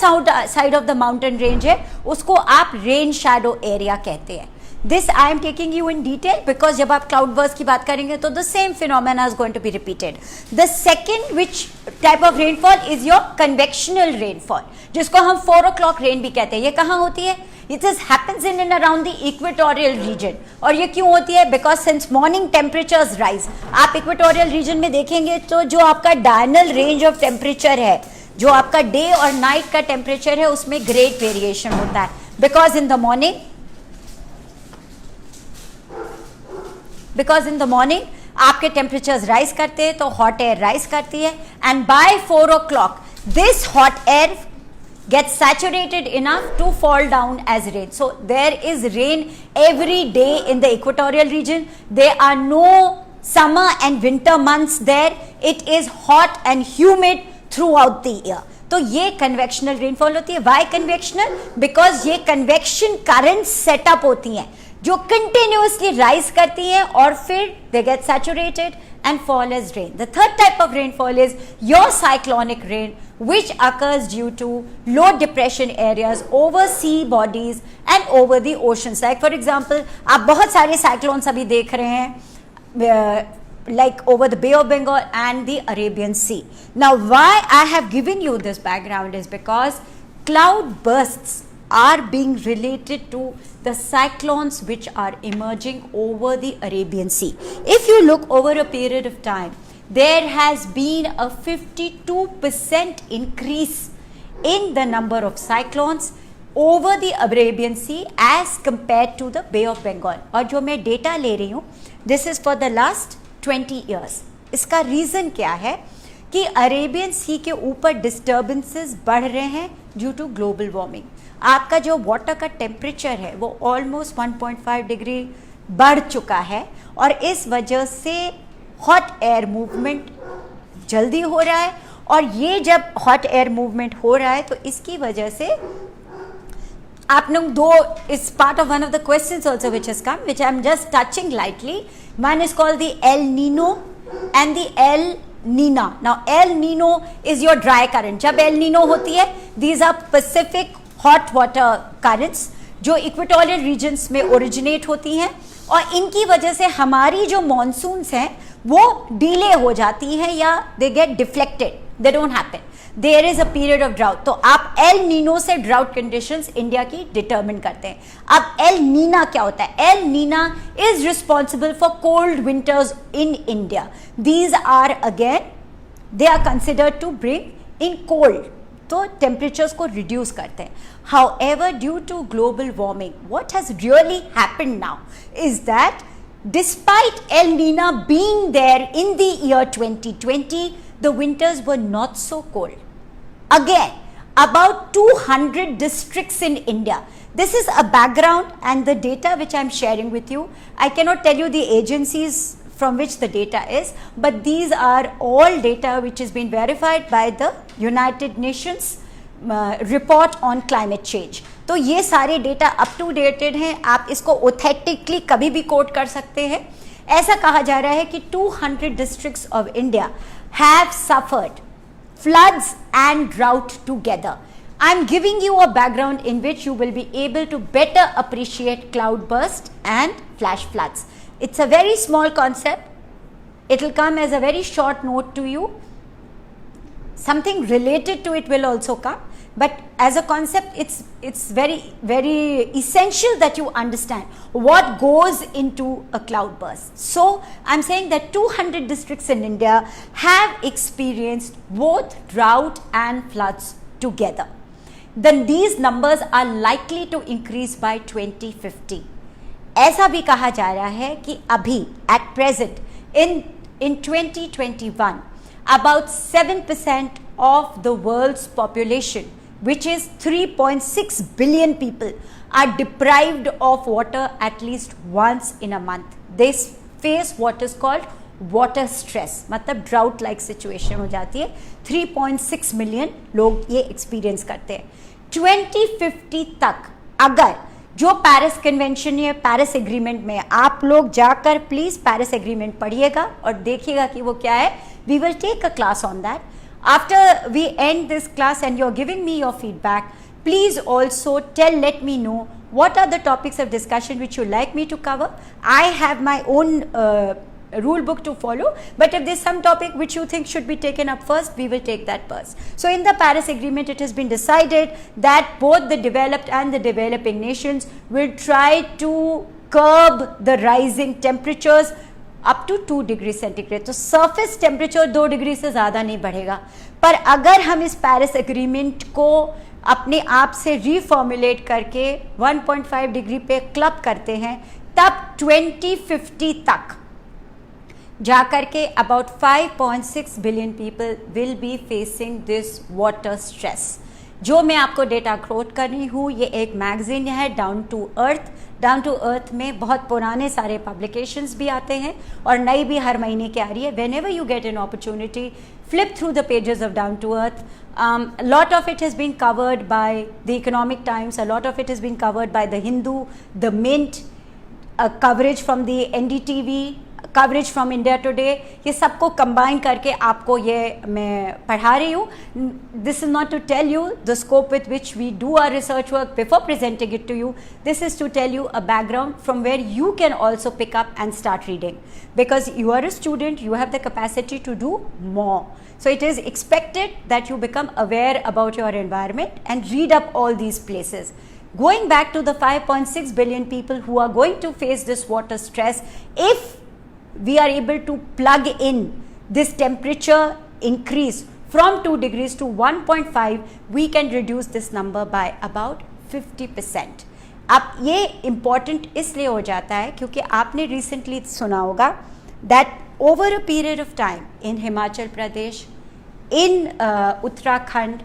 side of the mountain range है उसको आप रेन शैडो एरिया कहते हैं. This I am taking you in detail because जब आप cloud burst की बात करेंगे तो the same phenomena is going to be repeated. The second which type of rainfall is your convectional rainfall, जिसको हम 4 o'clock rain भी कहते हैं. ये कहाँ होती है? It is happens in and around the equatorial region. और ये क्यों होती है? Because since morning temperatures rise. आप equatorial region में देखेंगे तो जो आपका diurnal range of temperature है, जो आपका डे और नाइट का टेम्परेचर है उसमें ग्रेट वेरिएशन होता है. बिकॉज इन द मॉर्निंग आपके टेम्परेचर्स राइज करते हैं तो हॉट एयर राइज करती है, and by 4 o'clock this hot air gets saturated enough to fall down as rain. So there is rain every day in the equatorial region. There are no summer and winter months there. It is hot and humid throughout the year. तो ये convectional rainfall होती है. Why convectional? Because ये convection current setup होती हैं जो continuously rise करती हैं और फिर they get saturated and fall as rain. The third type of rainfall is your cyclonic rain, which occurs due to low depression areas over sea bodies and over the oceans. Like for example, आप बहुत सारे cyclones अभी देख रहे हैं, like over the Bay of Bengal and the Arabian Sea. Now, why I have given you this background is because cloud bursts are being related to the cyclones which are emerging over the Arabian Sea. If you look over a period of time, there has been a 52% increase in the number of cyclones over the Arabian Sea as compared to the Bay of Bengal. और जो मैं data ले रही हूँ, this is for the last 20 years. इसका reason क्या है कि अरेबियन सी के ऊपर डिस्टर्बेंसेस बढ़ रहे हैं ड्यू टू ग्लोबल वार्मिंग. आपका जो वाटर का टेम्परेचर है वो ऑलमोस्ट 1.5 डिग्री बढ़ चुका है और इस वजह से हॉट एयर मूवमेंट जल्दी हो रहा है. और ये जब हॉट एयर मूवमेंट हो रहा है तो इसकी वजह से आप लोग दो is part of one of the questions also which has come, which I am just touching lightly. One is called the El Nino and the El Nina. Now El Nino is your dry current. जब El Nino होती है, these are Pacific hot water currents जो equatorial regions में originate होती हैं और इनकी वजह से हमारी जो मॉनसून्स हैं वो डिले हो जाती हैं या they get deflected, they don't happen. There is a period of drought. तो आप एल नीनो से ड्राउट कंडीशंस इंडिया की डिटरमिन करते हैं. अब एल नीना क्या होता है? El Nina is responsible for cold winters in India. These are again they are considered to bring in cold, तो टेम्परेचर्स को रिड्यूस करते हैं. However, due to global warming, what has really happened now is that despite El Nino being there in the year 2020, the winters were not so cold. Again, about 200 districts in India. This is a background and the data which I am sharing with you. I cannot tell you the agencies from which the data is, but these are all data which has been verified by the United Nations report on climate change. तो ये सारे data up to dated हैं, आप इसको authentically कभी भी coat कर सकते हैं। ऐसा कहा जा रहा है कि 200 districts of India have suffered floods and drought together. I'm giving you a background in which you will be able to better appreciate cloudburst and flash floods. It's a very small concept. It will come as a very short note to you. Something related to it will also come, but as a concept it's very essential that you understand what goes into a cloudburst. So I'm saying that 200 districts in India have experienced both drought and floods together. Then these numbers are likely to increase by 2050. ऐसा भी कहा जा रहा है कि अभी at present in 2021 about 7% of the world's population, which is 3.6 billion people, are deprived of water at least once in a month. They face what is called water stress, मतलब drought like situation हो जाती है। 3.6 million लोग ये experience करते हैं। 2050 तक अगर जो पेरिस कन्वेंशन या पेरिस एग्रीमेंट में, आप लोग जाकर प्लीज पेरिस एग्रीमेंट पढ़िएगा और देखिएगा कि वो क्या है। We will take a class on that after we end this class, and you're giving me your feedback. Please also let me know what are the topics of discussion which you like me to cover. I have my own rule book to follow, but if there's some topic which you think should be taken up first, we will take that first. So in the Paris Agreement, it has been decided that both the developed and the developing nations will try to curb the rising temperatures up to 2 degree centigrade. तो surface temperature 2 degree से ज़्यादा नहीं बढ़ेगा, पर अगर हम इस Paris agreement को अपने आप से रीफॉर्मुलेट करके 1.5 डिग्री पे क्लब करते हैं, तब 2050 तक जाकर के about 5.6 billion people will be facing this water stress. जो मैं आपको डेटा कोट कर रही हूँ, ये एक मैगजीन है down to earth. Down to earth में बहुत पुराने सारे पब्लिकेशंस भी आते हैं और नई भी हर महीने की आ रही है। When ever you get an opportunity, flip through the pages of Down to Earth. A lot of it has been covered by the Economic Times, a lot of it has been covered by the Hindu, the Mint, coverage from the NDTV, coverage from India today, ये सबको combine करके आपको ये मैं पढ़ा रही हूँ। This is not to tell you the scope with which we do our research work before presenting it to you, this is to tell you a background from where you can also pick up and start reading, because you are a student, you have the capacity to do more. So it is expected that you become aware about your environment and read up all these places. Going back to the 5.6 billion people who are going to face this water stress, if we are able to plug in this temperature increase from 2 degrees to 1.5, we can reduce this number by about 50%. अब ये important इसलिए हो जाता है क्योंकि आपने recently सुना होगा that over a period of time in Himachal Pradesh, in Uttarakhand,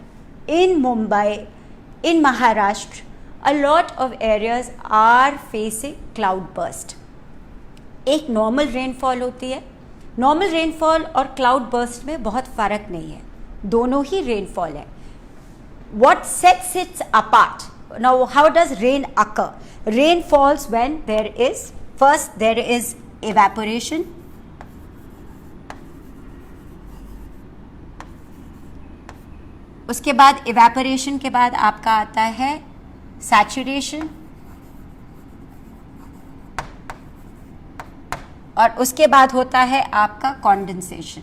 in Mumbai, in Maharashtra, a lot of areas are facing cloud burst. एक नॉर्मल रेनफॉल होती है, नॉर्मल रेनफॉल और क्लाउड बर्स्ट में बहुत फ़र्क नहीं है, दोनों ही रेनफॉल है. What sets it apart? Now, how does rain occur? Rain falls when there is evaporation. उसके बाद evaporation के बाद आपका आता है saturation, और उसके बाद होता है आपका कंडेंसेशन.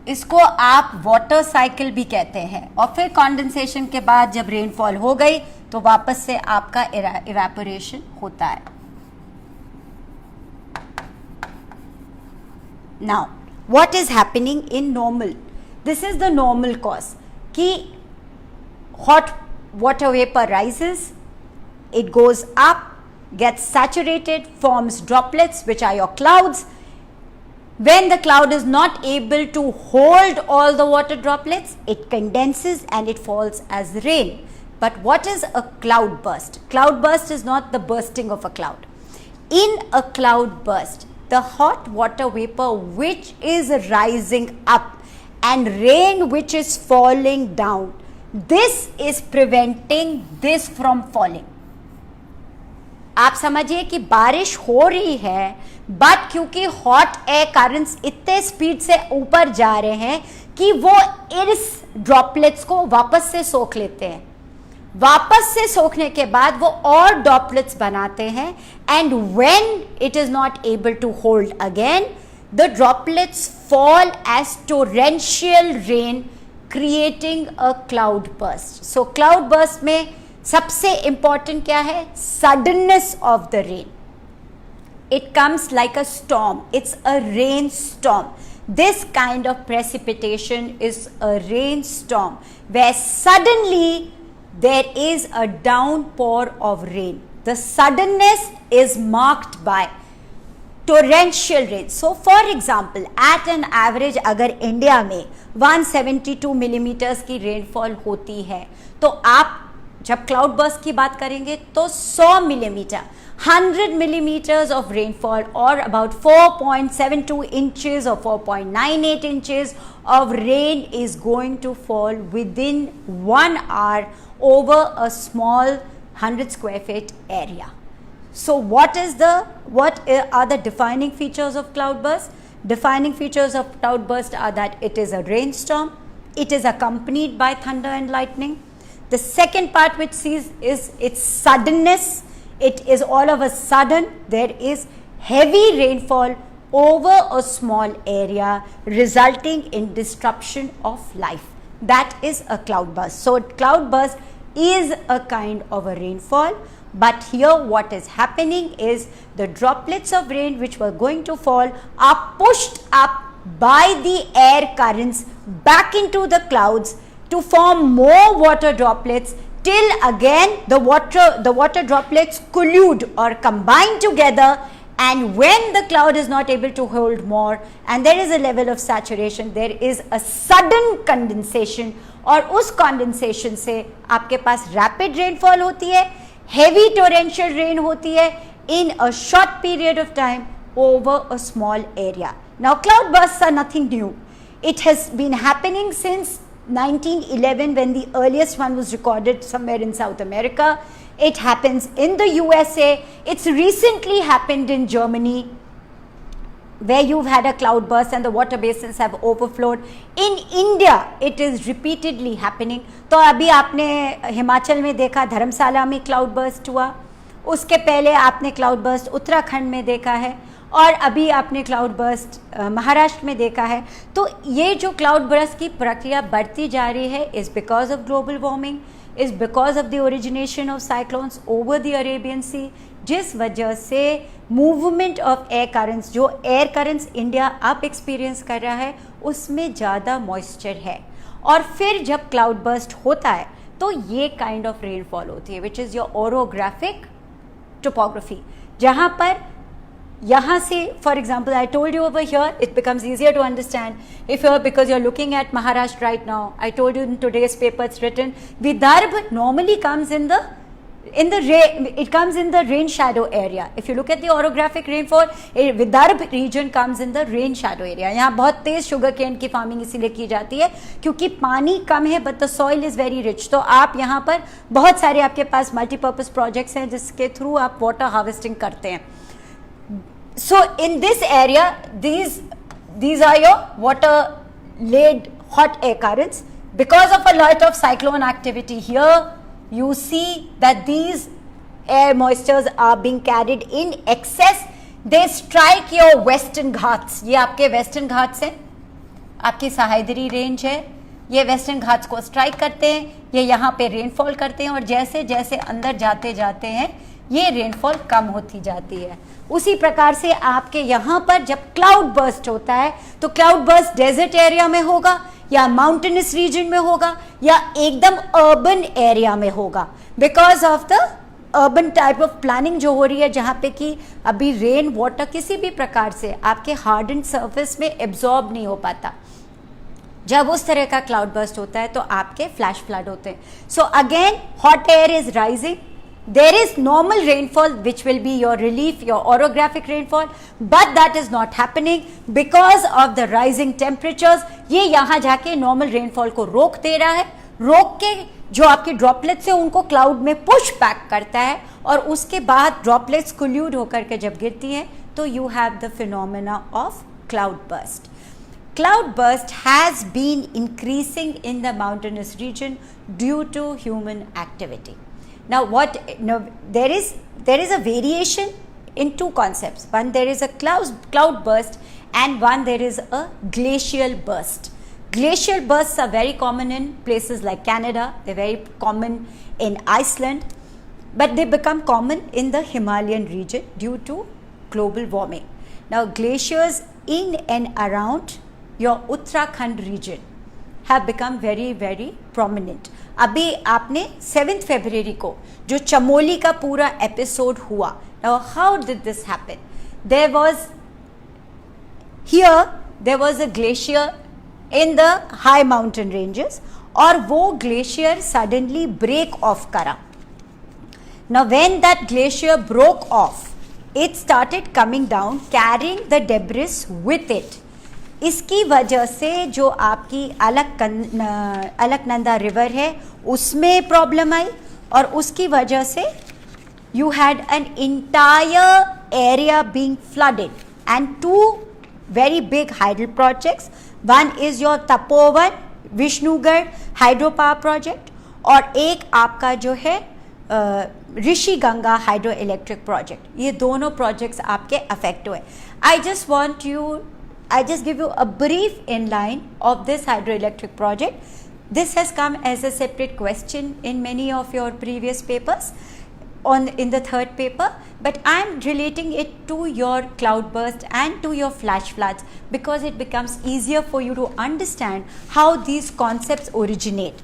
इसको आप वाटर साइकिल भी कहते हैं. और फिर कंडेंसेशन के बाद जब रेनफॉल हो गई तो वापस से आपका इवेपोरेशन होता है. Now what is happening in normal? This is the normal cause कि hot water vapor rises, it goes up, gets saturated, forms droplets which are your clouds. When the cloud is not able to hold all the water droplets, it condenses and it falls as rain. But what is a cloud burst? Cloud burst is not the bursting of a cloud. In a cloud burst, the hot water vapor which is rising up and rain which is falling down, this is preventing this from falling. आप समझिए कि बारिश हो रही है, but क्योंकि hot air currents इतने speed से ऊपर जा रहे हैं कि वो इस ड्रॉपलेट्स को वापस से सोख लेते हैं. वापस से सोखने के बाद वो और ड्रॉपलेट्स बनाते हैं, and when it is not able to hold again, the droplets fall as torrential rain, creating a cloud burst. So cloud burst में सबसे इंपॉर्टेंट क्या है? Suddenness of the rain. It comes like a storm. It's a rainstorm. This kind of precipitation is a rainstorm where suddenly there is a downpour of rain. The suddenness is marked by torrential rain. So for example, at an average अगर India में 172 millimetres की rainfall होती है, तो आप जब cloud burst की बात करेंगे तो 100 millimetre, 100 millimeters of rainfall, or about 4.72 inches or 4.98 inches of rain is going to fall within 1 hour over a small 100 square feet area. So what are the defining features of cloudburst? Defining features of cloudburst are that it is a rainstorm, it is accompanied by thunder and lightning. The second part which sees is its suddenness. It is all of a sudden there is heavy rainfall over a small area, resulting in disruption of life. That is a cloudburst. So cloudburst is a kind of a rainfall, but here what is happening is the droplets of rain which were going to fall are pushed up by the air currents back into the clouds to form more water droplets, till again the water droplets collude or combine together, and when the cloud is not able to hold more and there is a level of saturation, there is a sudden condensation, और उस condensation से आपके पास rapid rainfall होती है, heavy torrential rain होती है in a short period of time over a small area. Now cloud bursts are nothing new. It has been happening since 1911 when the earliest one was recorded somewhere in South America. It happens in the USA. It's recently happened in Germany, where you've had a cloud burst and the water basins have overflowed. In India, it is repeatedly happening. तो अभी आपने हिमाचल में देखा, धर्मशाला में cloud burst हुआ, उसके पहले आपने क्लाउड बर्स्ट उत्तराखंड में देखा है, और अभी आपने क्लाउड बर्स्ट महाराष्ट्र में देखा है. तो ये जो क्लाउड बर्स्ट की प्रक्रिया बढ़ती जा रही है is because of global warming, is because of the origination of cyclones over the Arabian sea, जिस वजह से मूवमेंट ऑफ एयर करंट्स, जो एयर करंट्स इंडिया अब एक्सपीरियंस कर रहा है उसमें ज़्यादा मॉइस्चर है, और फिर जब क्लाउड बर्स्ट होता है तो ये काइंड ऑफ रेनफॉल होती है, which is your orographic topography, जहाँ पर यहाँ से, for example, I told you over here, it becomes easier to understand. If you're, because you're looking at Maharashtra right now, I told you in today's paper it's written, Vidarbha normally comes in the rain shadow area. If you look at the orographic rainfall, Vidarbha region comes in the rain shadow area. यहाँ बहुत तेज sugar cane की farming इसीलिए की जाती है क्योंकि पानी कम है, but the soil is very rich. तो आप यहाँ पर बहुत सारे आपके पास मल्टीपर्पज़ प्रोजेक्ट्स हैं जिसके थ्रू आप वाटर हार्वेस्टिंग करते हैं. So in this area, these are your water-laid hot air currents. Because of a lot of cyclone activity here, you see that these air moistures are being carried in excess. They strike your western ghats. ये आपके western ghats हैं, आपकी सहायदरी range है, ये western Ghats को strike करते हैं, ये यहाँ पे रेनफॉल करते हैं, और जैसे जैसे अंदर जाते जाते हैं ये रेनफॉल कम होती जाती है. उसी प्रकार से आपके यहाँ पर जब क्लाउड बर्स्ट होता है तो क्लाउड बर्स्ट डेजर्ट एरिया में होगा, या माउंटेनस रीजन में होगा, या एकदम अर्बन एरिया में होगा, because of the urban type of planning जो हो रही है, जहाँ पे कि अभी रेन वाटर किसी भी प्रकार से आपके हार्डन सरफेस में एब्जॉर्ब नहीं हो पाता. जब उस तरह का क्लाउड बर्स्ट होता है तो आपके फ्लैश फ्लड होते हैं. So again hot air is rising, there is normal rainfall which will be your relief, your orographic rainfall, but that is not happening because of the rising temperatures. ये यहाँ जाके normal rainfall को रोक दे रहा है, रोक के जो आपके ड्रॉपलेट्स है उनको क्लाउड में पुश बैक करता है, और उसके बाद ड्रॉपलेट्स कोल्यूड होकर के जब गिरती हैं तो you have the phenomena of cloud burst. Cloud burst has been increasing in the mountainous region due to human activity. Now, there is a variation in two concepts. One, there is a cloud burst, and one, there is a glacial burst. Glacial bursts are very common in places like Canada. They're very common in Iceland, but they become common in the Himalayan region due to global warming. Now, glaciers in and around your Uttarakhand region have become very, very prominent. अभी आपने 7th February को जो चमोली का पूरा episode हुआ, now how did this happen? There was a glacier in the high mountain ranges, और वो glacier suddenly break off करा. Now when that glacier broke off, it started coming down carrying the debris with it. इसकी वजह से जो आपकी Alaknanda river है उसमें प्रॉब्लम आई, और उसकी वजह से you had an entire area being flooded, and two very big hydel projects. One is your Tapovan Vishnugad hydro power project, और एक आपका जो है Rishi Ganga hydro electric project. ये दोनों प्रोजेक्ट्स आपके अफेक्ट हुए. I just give you a brief inline of this hydroelectric project. This has come as a separate question in many of your previous papers in the third paper, but I am relating it to your cloudburst and to your flash floods because it becomes easier for you to understand how these concepts originate.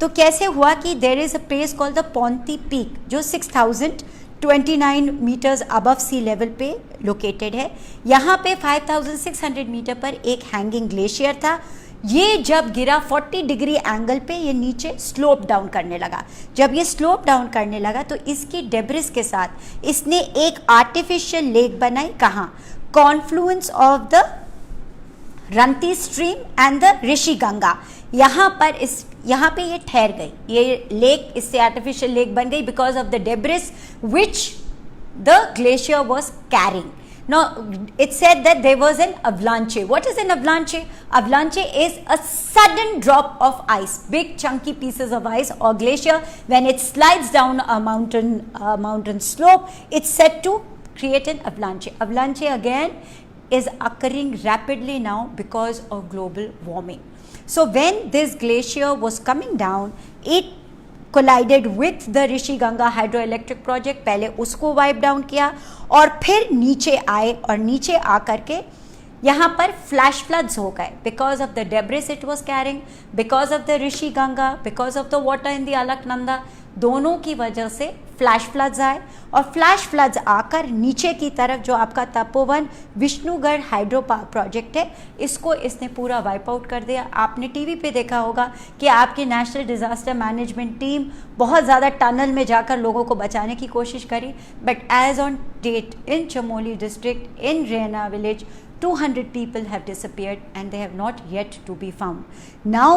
तो कैसे हुआ कि there is a place called the Ponti Peak जो 6029 metres above sea level पे located है. यहाँ पे 5600 metre पर एक हैंगिंग ग्लेशियर था. ये जब गिरा 40 डिग्री एंगल पे ये नीचे स्लोप डाउन करने लगा. जब ये स्लोप डाउन करने लगा तो इसकी डेब्रिस के साथ इसने एक आर्टिफिशियल लेक बनाई. कहाँ? Confluence of the Ranti stream and the Rishi Ganga. यहाँ पे ये ठहर गई. ये लेक इससे आर्टिफिशियल लेक बन गई because of the debris which the glacier was carrying. Now it said that there was an avalanche. What is an avalanche? Avalanche is a sudden drop of ice, big chunky pieces of ice or glacier. When it slides down a mountain slope, it's said to create an avalanche. Avalanche again is occurring rapidly now because of global warming. So when this glacier was coming down, it collided with the Rishi Ganga hydro electric project. पहले उसको wipe down किया और फिर नीचे आए, और नीचे आकर के यहाँ पर फ्लैश फ्लड्स हो गए because of the debris it was carrying, because of the Rishi Ganga, because of the water in the Alaknanda. दोनों की वजह से फ्लैश फ्लड्स आए, और फ्लैश फ्लड्स आकर नीचे की तरफ जो आपका Tapovan Vishnugad hydro power project है इसको इसने पूरा वाइप आउट कर दिया. आपने टीवी पे देखा होगा कि आपकी नेशनल डिज़ास्टर मैनेजमेंट टीम बहुत ज़्यादा टनल में जाकर लोगों को बचाने की कोशिश करी, but as on date in Chamoli district in Reni village 200 people have disappeared and they have not yet to be found. Now,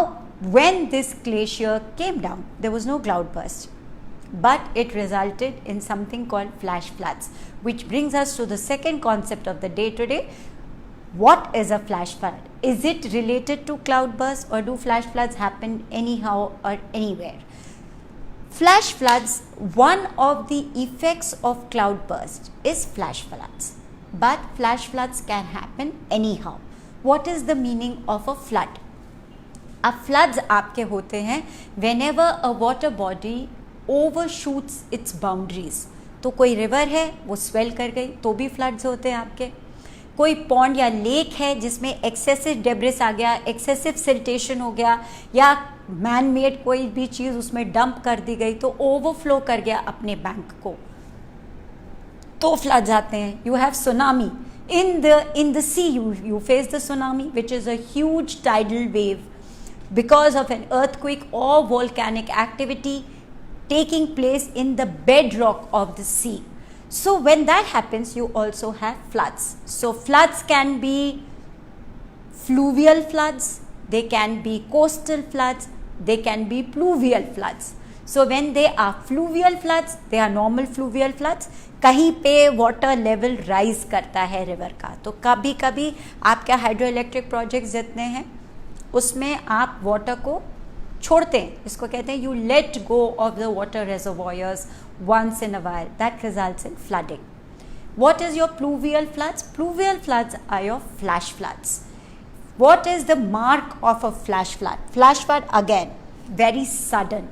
when this glacier came down, there was no cloudburst, but it resulted in something called flash floods, which brings us to the second concept of the day today. What is a flash flood? Is it related to cloudburst, or do flash floods happen anyhow or anywhere? Flash floods, one of the effects of cloudburst is flash floods. But flash floods can happen anyhow. What is the meaning of a flood? अब floods आपके होते हैं whenever a water body overshoots its boundaries. तो कोई river है वो swell कर गई तो भी floods होते हैं आपके. कोई pond या lake है जिसमें excessive debris आ गया, excessive siltation हो गया, या man made कोई भी चीज़ उसमें dump कर दी गई तो overflow कर गया अपने बैंक को, तो floods आते हैं. You have tsunami. In the sea you face the tsunami, which is a huge tidal wave because of an earthquake or volcanic activity taking place in the bedrock of the sea. So when that happens, you also have floods. So floods can be fluvial floods, they can be coastal floods, they can be pluvial floods. So when they are fluvial floods, they are normal fluvial floods. कहीं पे water level rise करता है river का, तो कभी कभी आपके hydro electric projects जितने हैं उसमें आप वाटर को छोड़ते हैं, इसको कहते हैं you let go of the water reservoirs once in a while. That results in flooding. What is your pluvial floods? Pluvial floods are your flash floods. What is the mark of a flash flood? Flash flood, again, very sudden.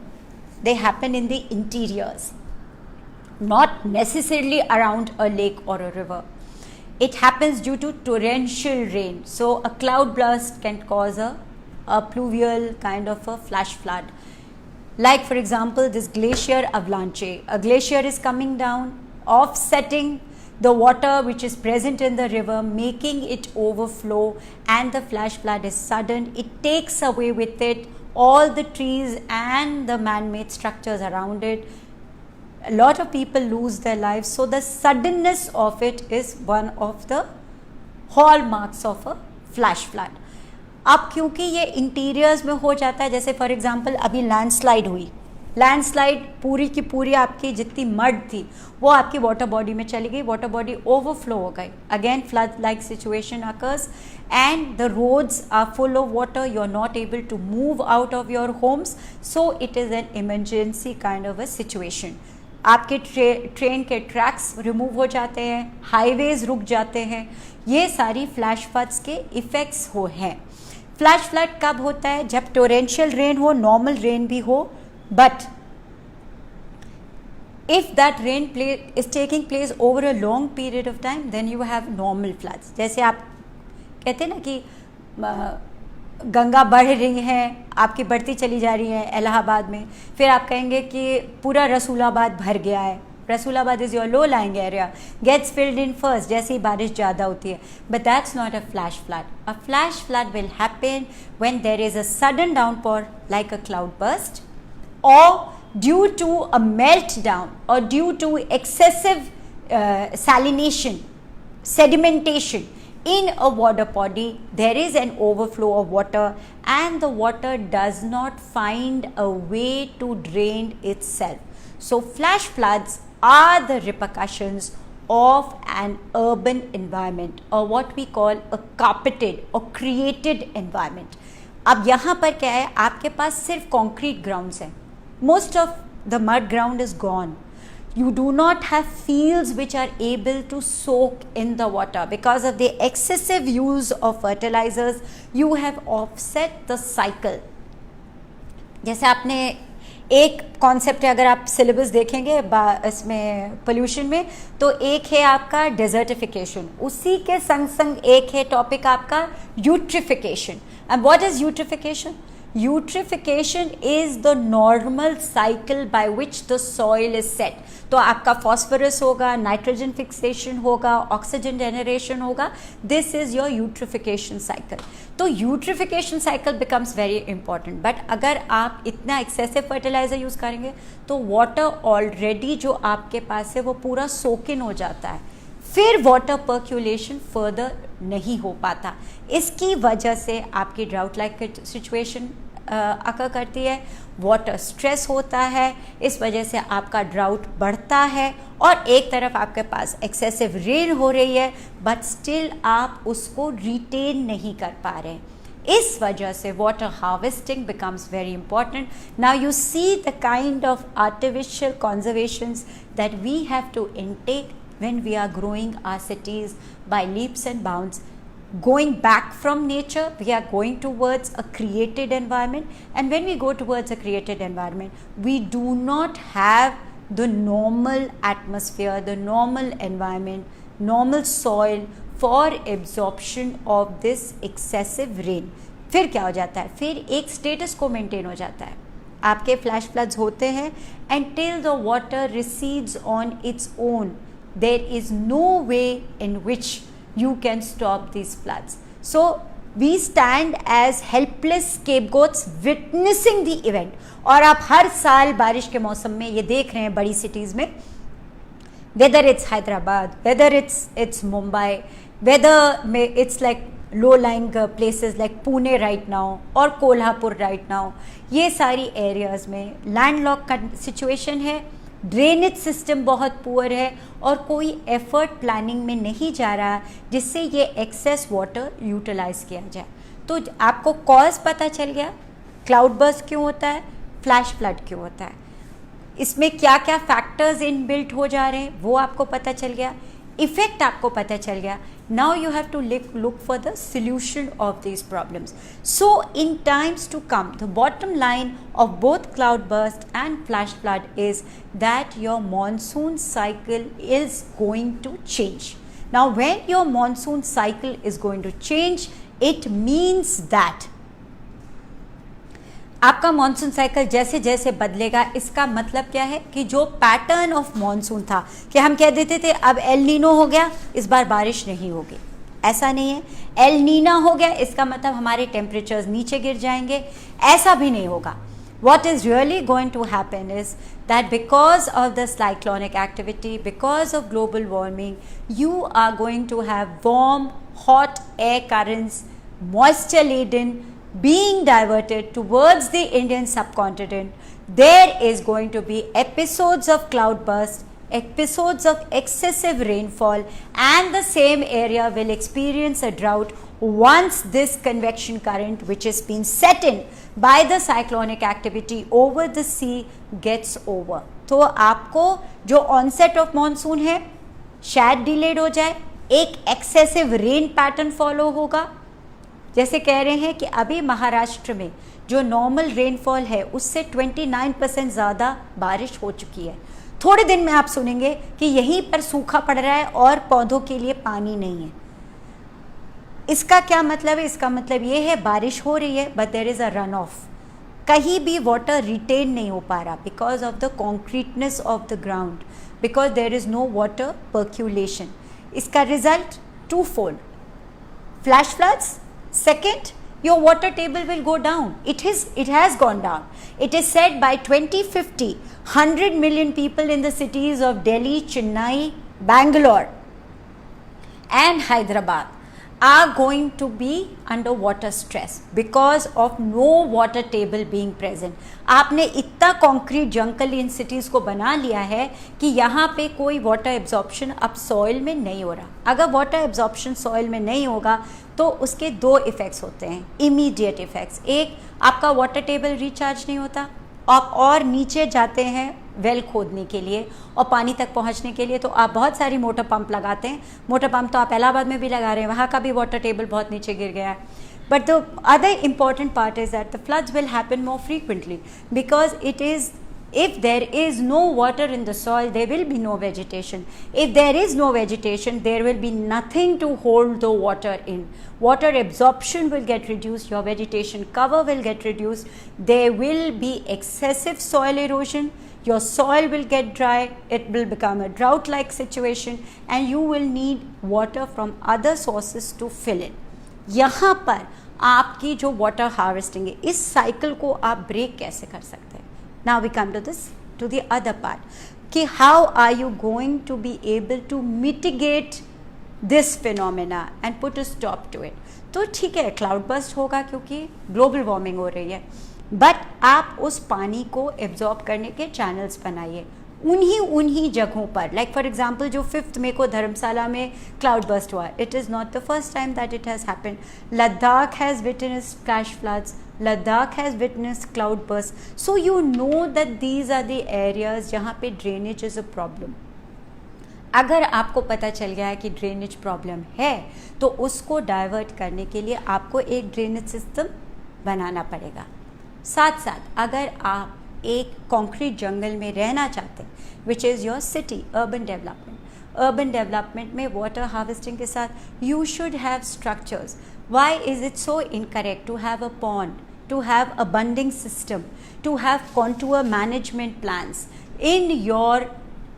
They happen in the interiors, not necessarily around a lake or a river. It happens due to torrential rain. So a cloud burst can cause a pluvial kind of a flash flood. Like for example, this glacier avalanche. A glacier is coming down, offsetting the water which is present in the river, making it overflow, and the flash flood is sudden. It takes away with it all the trees and the man-made structures around it. A lot of people lose their lives. So the suddenness of it is one of the hallmarks of a flash flood. अब क्योंकि ये interiors में हो जाता है, जैसे for example अभी landslide हुई, लैंडस्लाइड पूरी की पूरी आपकी जितनी मड थी वो आपकी वाटर बॉडी में चली गई, वाटर बॉडी ओवरफ्लो हो गई, again flood like situation occurs and the roads are full of water, you are not able to move out of your homes, so it is an emergency kind of a situation. आपके train के tracks remove हो जाते हैं, highways रुक जाते हैं, ये सारी फ्लैश फ्लड्स के इफ़ेक्ट्स हो हैं. फ्लैश फ्लड कब होता है? जब टोरेंशियल रेन हो, नॉर्मल रेन भी हो, but if that rain is taking place over a long period of time, then you have normal floods. जैसे आप कहते हैं ना कि गंगा बढ़ रही हैं, आपकी बढ़ती चली जा रही है इलाहाबाद में, फिर आप कहेंगे कि पूरा रसूलाबाद भर गया है. Rasulabad is your low lying area, gets filled in first जैसे ही बारिश ज़्यादा होती है, but that's not a flash flood. A flash flood will happen when there is a sudden downpour like a cloud burst, or due to a meltdown, or due to excessive salination, sedimentation in a water body. There is an overflow of water and the water does not find a way to drain itself. So flash floods are the repercussions of an urban environment, or what we call a carpeted or created environment. अब यहाँ पर क्या है, आपके पास सिर्फ concrete grounds हैं. Most of the mud ground is gone. You do not have fields which are able to soak in the water because of the excessive use of fertilizers. You have offset the cycle. जैसे आपने एक concept है, अगर आप syllabus देखेंगे इसमें pollution में, तो एक है आपका डेजर्टिफिकेशन, उसी के संग संग एक है टॉपिक आपका eutrophication. And what is eutrophication? Eutrophication is the normal cycle by which the soil is set. तो आपका phosphorus होगा, nitrogen fixation होगा, oxygen generation होगा. This is your eutrophication cycle. तो eutrophication cycle becomes very important. But अगर आप इतना excessive fertilizer use करेंगे तो water already जो आपके पास है वो पूरा soak in हो जाता है, फिर वाटर पर्क्यूलेशन फर्दर नहीं हो पाता. इसकी वजह से आपकी ड्राउट लाइक सिचुएशन अकर करती है, वाटर स्ट्रेस होता है, इस वजह से आपका ड्राउट बढ़ता है और एक तरफ आपके पास एक्सेसिव रेन हो रही है बट स्टिल आप उसको रिटेन नहीं कर पा रहे. इस वजह से water harvesting becomes very important. Now you see the kind of artificial conservations that we have to intake when we are growing our cities by leaps and bounds. Going back from nature, we are going towards a created environment, and when we go towards a created environment, we do not have the normal atmosphere, the normal environment, normal soil for absorption of this excessive rain. फिर क्या हो जाता है, फिर एक status को maintain हो जाता है. आपके फ्लैश फ्लड्स होते हैं until the water recedes on its own. There is no way in which you can stop these floods. So we stand as helpless scapegoats witnessing the event. और आप हर साल बारिश के मौसम में ये देख रहे हैं बड़ी सिटीज़ में, whether it's Hyderabad, whether it's Mumbai, whether it's like low-lying places like Pune right now or Kolhapur right now, ये सारी एरियाज़ में लैंडलॉक का सिचुएशन है, ड्रेनेज सिस्टम बहुत पुअर है और कोई एफर्ट प्लानिंग में नहीं जा रहा जिससे ये एक्सेस वाटर यूटिलाइज किया जाए। तो आपको कॉज पता चल गया, क्लाउड बर्स्ट क्यों होता है, फ्लैश फ्लड क्यों होता है, इसमें क्या क्या फैक्टर्स इनबिल्ट हो जा रहे हैं वो आपको पता चल गया, इफेक्ट आपको पता चल गया। Now you have to look for the solution of these problems. So in times to come, the bottom line of both cloudburst and flash flood is that your monsoon cycle is going to change. Now when your monsoon cycle is going to change, it means that आपका monsoon cycle जैसे जैसे बदलेगा, इसका मतलब क्या है कि जो पैटर्न ऑफ मॉनसून था कि हम कह देते थे अब एल नीनो हो गया, इस बार बारिश नहीं होगी, ऐसा नहीं है। एल नीना हो गया इसका मतलब हमारे टेम्परेचर्स नीचे गिर जाएंगे, ऐसा भी नहीं होगा। What is really going to happen is that because of the cyclonic activity, because of global warming, you are going to have warm, hot air currents, moisture laden, being diverted towards the Indian subcontinent. There is going to be episodes of cloudburst, episodes of excessive rainfall, and the same area will experience a drought once this convection current, which has been set in by the cyclonic activity over the sea, gets over. तो आपको जो onset of monsoon है शायद delayed हो जाए, एक excessive rain pattern follow होगा। जैसे कह रहे हैं कि अभी महाराष्ट्र में जो नॉर्मल रेनफॉल है उससे 29% ज़्यादा बारिश हो चुकी है। थोड़े दिन में आप सुनेंगे कि यहीं पर सूखा पड़ रहा है और पौधों के लिए पानी नहीं है। इसका क्या मतलब है? इसका मतलब ये है बारिश हो रही है but there is a run off, कहीं भी वाटर रिटेन नहीं हो पा रहा because of the concreteness of the ground, because there is no water percolation. इसका result twofold, flash floods. Second, your water table will go down. It has gone down. It is said by 2050, 100 million people in the cities of Delhi, Chennai, Bangalore and Hyderabad are going to be under water stress because of no water table being present. आपने इतना concrete jungle in cities को बना लिया है कि यहाँ पे कोई वाटर एब्जॉर्प्शन अब सॉइल में नहीं हो रहा। अगर वाटर एब्जॉर्प्शन सॉइल में नहीं होगा तो उसके दो इफ़ेक्ट्स होते हैं, इमीडिएट इफ़ेक्ट्स। एक, आपका वाटर टेबल रिचार्ज नहीं होता, आप और नीचे जाते हैं वेल खोदने के लिए और पानी तक पहुंचने के लिए तो आप बहुत सारी मोटर पंप लगाते हैं। मोटर पंप तो आप इलाहाबाद में भी लगा रहे हैं, वहाँ का भी वाटर टेबल बहुत नीचे गिर गया है। But the other important part is that the floods will happen more frequently because it is, if there is no water in the soil, there will be no vegetation. If there is no vegetation, there will be nothing to hold the water in. Water absorption will get reduced, your vegetation cover will get reduced, there will be excessive soil erosion, your soil will get dry, it will become a drought-like situation and you will need water from other sources to fill in. यहाँ पर आपकी जो water harvesting है, इस cycle को आप break कैसे कर सकते हैं? Now we come to the other part कि how are you going to be able to mitigate this phenomena and put a stop to it. तो ठीक है, क्लाउड बर्स्ट होगा क्योंकि ग्लोबल वार्मिंग हो रही है, बट आप उस पानी को एब्जॉर्ब करने के चैनल्स बनाइए उन्हीं जगहों पर। लाइक फॉर एग्जांपल जो 5 मई को धर्मशाला में क्लाउड बर्स्ट हुआ, it is not the first time that it has happened. Ladakh has witnessed flash floods, Ladakh has witnessed cloud bursts. So you know that these are the areas जहाँ पे drainage is a problem. अगर आपको पता चल गया है कि drainage problem है तो उसको डाइवर्ट करने के लिए आपको एक ड्रेनेज सिस्टम बनाना पड़ेगा। साथ साथ अगर आप एक कॉन्क्रीट जंगल में रहना चाहते हैं which is your city urban development में वाटर हार्वेस्टिंग के साथ you should have structures. Why is it so incorrect to have a pond, to have a bunding system, to have contour management plans in your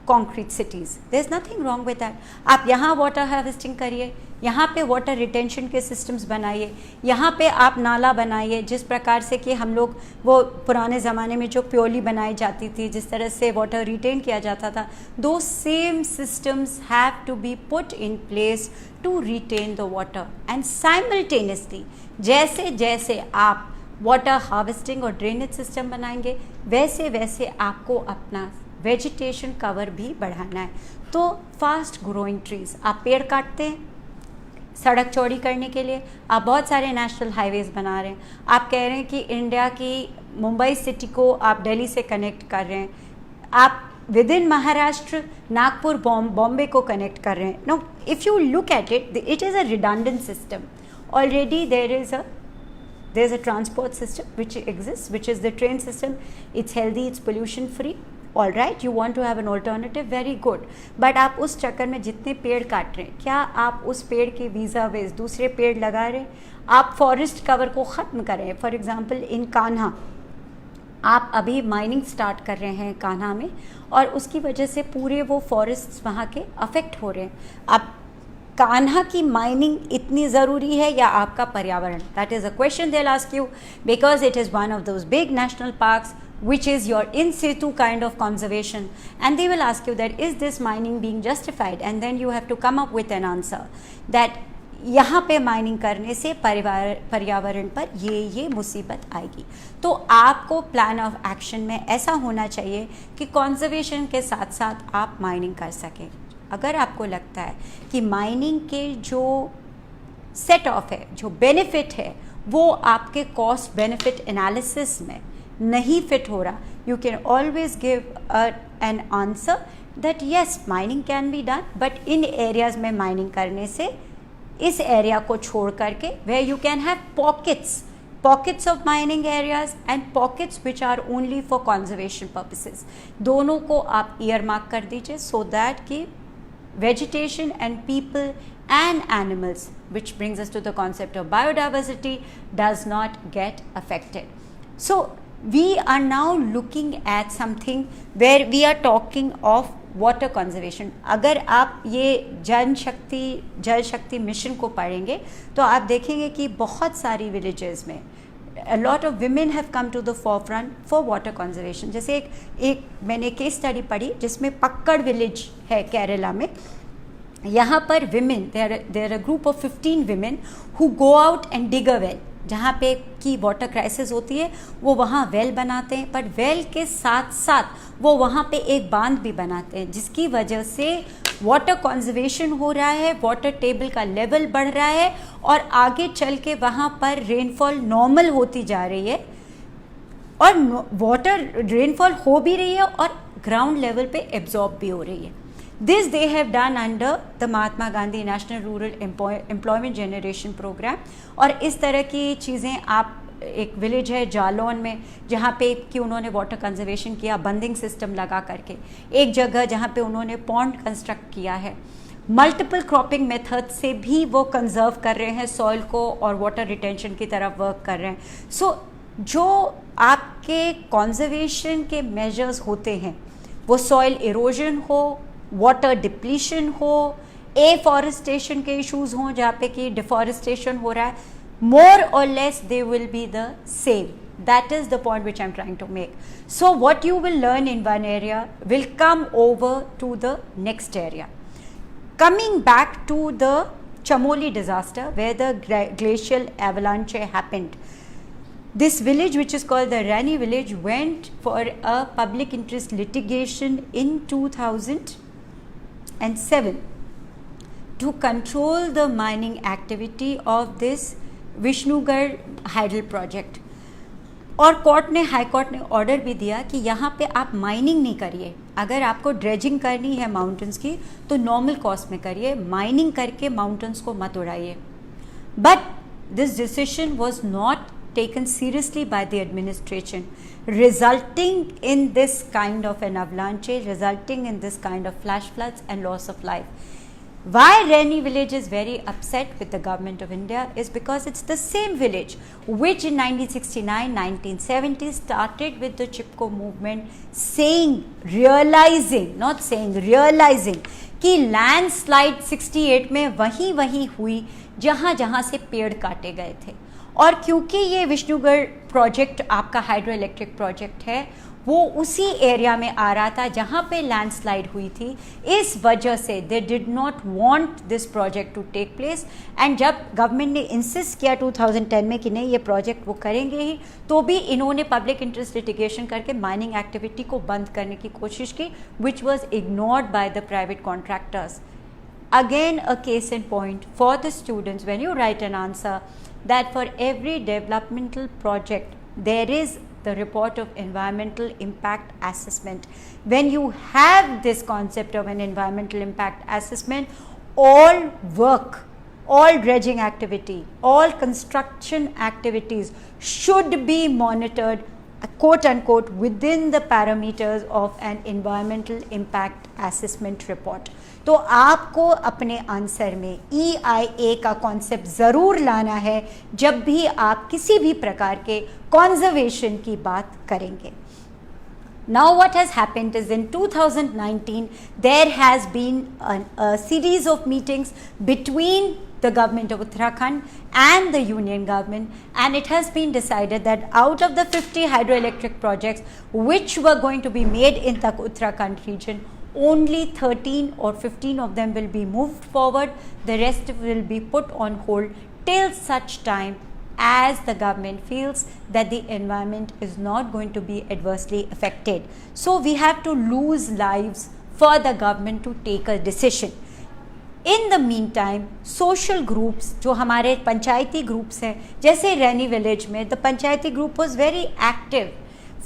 concrete cities. There's nothing wrong with that. आप यहाँ water harvesting करिए, यहाँ पे water retention के systems बनाइए, यहाँ पे आप नाला बनाइए, जिस प्रकार से कि हम लोग वो पुराने ज़माने में जो प्योरली बनाई जाती थी, जिस तरह से वाटर रिटेन किया जाता था, दो same systems have to be put in place to retain the water. And simultaneously जैसे जैसे आप वाटर हार्वेस्टिंग और ड्रेनेज सिस्टम बनाएंगे, वैसे वैसे आपको अपना वेजिटेशन कवर भी बढ़ाना है. तो फास्ट ग्रोइंग ट्रीज, आप पेड़ काटते हैं सड़क चौड़ी करने के लिए, आप बहुत सारे नेशनल हाईवेज़ बना रहे हैं, आप कह रहे हैं कि इंडिया की मुंबई सिटी को आप दिल्ली से कनेक्ट कर रहे हैं, आप विद इन महाराष्ट्र नागपुर बॉम्बे को कनेक्ट कर रहे हैं. No, if you look at it, it is a redundant system. Already there's a transport system which exists, which is the train system. It's healthy, it's pollution free. All right, you want to have an alternative, very good. But आप उस चक्कर में जितने पेड़ काट रहे हैं, क्या आप उस पेड़ के वीज़ा वेज दूसरे पेड़ लगा रहे हैं? आप फॉरेस्ट कवर को ख़त्म करें. फॉर एग्जांपल इन कान्हा, आप अभी माइनिंग स्टार्ट कर रहे हैं कान्हा में, और उसकी वजह से पूरे वो फॉरेस्ट वहाँ के अफेक्ट हो रहे हैं. आप कान्हा की माइनिंग इतनी ज़रूरी है या आपका पर्यावरण? That is a question they will ask you, because it is one of those big national parks which is your in situ kind of conservation, and they will ask you that is this mining being justified, and then you have to come up with an answer that यहाँ पे mining करने से पर्यावरण पर ये मुसीबत आएगी. तो आपको प्लान ऑफ एक्शन में ऐसा होना चाहिए कि कंजर्वेशन के साथ साथ आप माइनिंग कर सकें. अगर आपको लगता है कि माइनिंग के जो सेट ऑफ है, जो बेनिफिट है, वो आपके कॉस्ट बेनिफिट एनालिसिस में नहीं फिट हो रहा, you can always give an answer that yes mining can be done, but in areas में माइनिंग करने से इस एरिया को छोड़ करके where you can have pockets of mining areas and pockets which are only for conservation purposes, दोनों को आप ईयर मार्क कर दीजिए, सो दैट कि vegetation and people and animals, which brings us to the concept of biodiversity, does not get affected. So we are now looking at something where we are talking of water conservation. अगर आप ये जल Shakti mission को पढ़ेंगे तो आप देखेंगे कि बहुत सारी विलेजेस में a lot of women have come to the forefront for water conservation. जैसे एक मैंने केस स्टडी पढ़ी जिसमें पक्कड़ विलेज है केरला में. यहाँ पर women, there are a group of 15 women who go out and dig a well. जहाँ पे की वाटर क्राइसिस होती है वो वहाँ वेल बनाते हैं, पर वेल के साथ साथ वो वहाँ पे एक बांध भी बनाते हैं, जिसकी वजह से वाटर कंजर्वेशन हो रहा है, वाटर टेबल का लेवल बढ़ रहा है, और आगे चल के वहाँ पर रेनफॉल नॉर्मल होती जा रही है, और वाटर रेनफॉल हो भी रही है और ग्राउंड लेवल पे एब्जॉर्ब भी हो रही है. This they have done under the Mahatma Gandhi National Rural Employment Generation Program. और इस तरह की चीज़ें आप, एक विलेज है जालौन में जहाँ पे कि उन्होंने वाटर कंजर्वेशन किया बंदिंग सिस्टम लगा करके, एक जगह जहाँ पे उन्होंने पॉन्ड कंस्ट्रक्ट किया है, मल्टीपल क्रॉपिंग मेथड से भी वो कंजर्व कर रहे हैं सॉइल को और वाटर रिटेंशन की तरफ वर्क कर रहे हैं. सो जो आपके कंजर्वेशन के मेजर्स होते हैं, वो सॉइल इरोजन हो, वाटर डिप्लीशन हो, एफॉरेस्टेशन के इश्यूज हों जहाँ पे कि डिफॉरेस्टेशन हो रहा है, more or less they will be the same. That is the point which I am trying to make. So what you will learn in one area will come over to the next area. Coming back to the Chamoli disaster where the glacial avalanche happened, this village, which is called the Rani village, went for a public interest litigation in 2007 to control the mining activity of this Vishnugarh hydel project. और court ने, high court ने order भी दिया कि यहाँ पे आप mining नहीं करिए, अगर आपको ड्रेजिंग करनी है माउंटेन्स की तो नॉर्मल कॉस्ट में करिए, माइनिंग करके माउंटेन्स को मत उड़ाइए. But this decision was not taken seriously by the administration, resulting in this kind of an avalanche, resulting in this kind of flash floods and loss of life. Why Raini village is very upset with the government of India is because it's the same village which in 1969-1970 started with the Chipko movement realizing कि landslide 68 में वहीं हुई जहाँ से पेड़ काटे गए थे। और क्योंकि ये विष्णुगढ़ प्रोजेक्ट आपका हाइड्रो इलेक्ट्रिक प्रोजेक्ट है, वो उसी एरिया में आ रहा था जहाँ पे लैंडस्लाइड हुई थी, इस वजह से they did not want this project to take place. And जब गवर्नमेंट ने इंसिस्ट किया 2010 में कि नहीं ये प्रोजेक्ट वो करेंगे ही, तो भी इन्होंने पब्लिक इंटरेस्ट लिटिगेशन करके माइनिंग एक्टिविटी को बंद करने की कोशिश की, which was ignored by the private contractors. Again, a case in point for the students when you write an answer, that for every developmental project there is the report of environmental impact assessment. When you have this concept of an environmental impact assessment, all work, all dredging activity, all construction activities should be monitored quote unquote within the parameters of an environmental impact assessment report. तो आपको अपने answer में EIA का concept ज़रूर लाना है जब भी आप किसी भी प्रकार के कॉन्जर्वेशन की बात करेंगे। Now what has happened is in 2019 there has been a series of meetings between the government of Uttarakhand and the union government, and it has been decided that out of the 50 hydroelectric projects which were going to be made in the Uttarakhand region, only 13 or 15 of them will be moved forward. The rest will be put on hold till such time as the government feels that the environment is not going to be adversely affected. So we have to lose lives for the government to take a decision. In the meantime, social groups जो हमारे पंचायती groups हैं, जैसे रैनी village में the Panchayati group was very active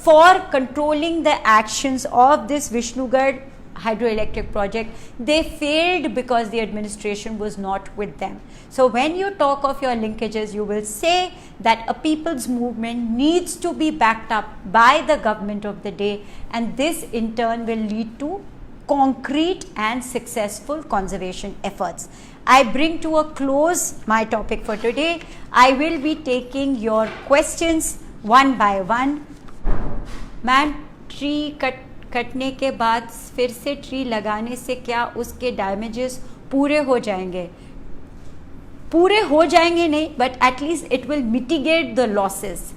for controlling the actions of this Vishnugarh hydroelectric project. They failed because the administration was not with them. So when you talk of your linkages, you will say that a people's movement needs to be backed up by the government of the day, and this in turn will lead to concrete and successful conservation efforts. I bring to a close my topic for today. I will be taking your questions one by one. Ma'am, tree कटने के बाद फिर से tree लगाने से क्या उसके damages पूरे हो जाएंगे? पूरे हो जाएंगे नहीं, but at least it will mitigate the losses,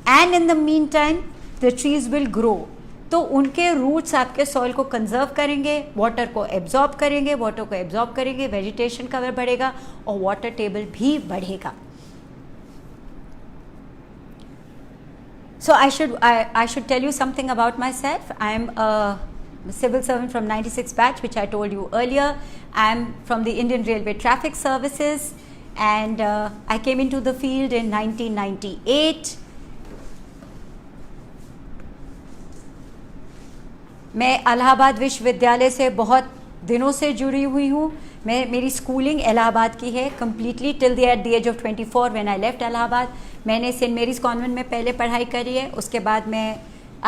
and in the mean time the trees will grow. तो उनके रूट्स आपके सॉइल को कंजर्व करेंगे, वाटर को एब्जॉर्ब करेंगे, वेजिटेशन कवर बढ़ेगा और वाटर टेबल भी बढ़ेगा. So I should tell you something about myself. I am a civil servant from 96 batch, which I told you earlier. I am from the Indian Railway Traffic Services, and I came into the field in 1998. मैं इलाहाबाद विश्वविद्यालय से बहुत दिनों से जुड़ी हुई हूँ. मेरी स्कूलिंग इलाहाबाद की है completely till the age of 24 when I left Allahabad. मैंने सेंट मेरीज़ कॉन्वेंट में पहले पढ़ाई करी है, उसके बाद मैं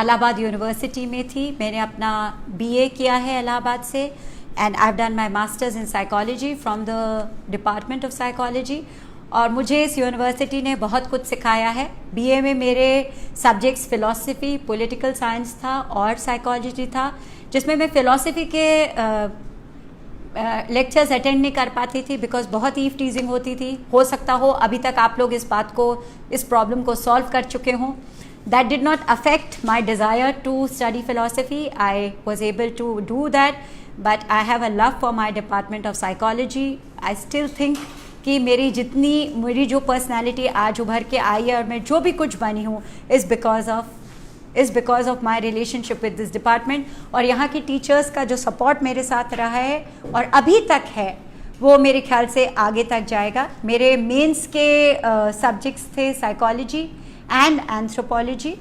इलाहाबाद यूनिवर्सिटी में थी. मैंने अपना BA किया है इलाहाबाद से, and I have done my masters in psychology from the department of psychology. और मुझे इस यूनिवर्सिटी ने बहुत कुछ सिखाया है. BA में मेरे सब्जेक्ट्स फ़िलासफ़ी, पॉलिटिकल साइंस था और साइकोलॉजी था, जिसमें मैं फ़िलासफ़ी के लेक्चर्स अटेंड नहीं कर पाती थी बिकॉज बहुत ईव टीजिंग होती थी. हो सकता हो अभी तक आप लोग इस प्रॉब्लम को सॉल्व कर चुके हों. That did not affect my desire to study philosophy. I was able to do that, but I have a love for my department of psychology. I still think कि मेरी जो पर्सनैलिटी आज उभर के आई है और मैं जो भी कुछ बनी हूँ is because of my relationship with this department. और यहाँ की टीचर्स का जो सपोर्ट मेरे साथ रहा है और अभी तक है, वो मेरे ख्याल से आगे तक जाएगा. मेरे मेंस के सब्जेक्ट्स थे psychology and anthropology.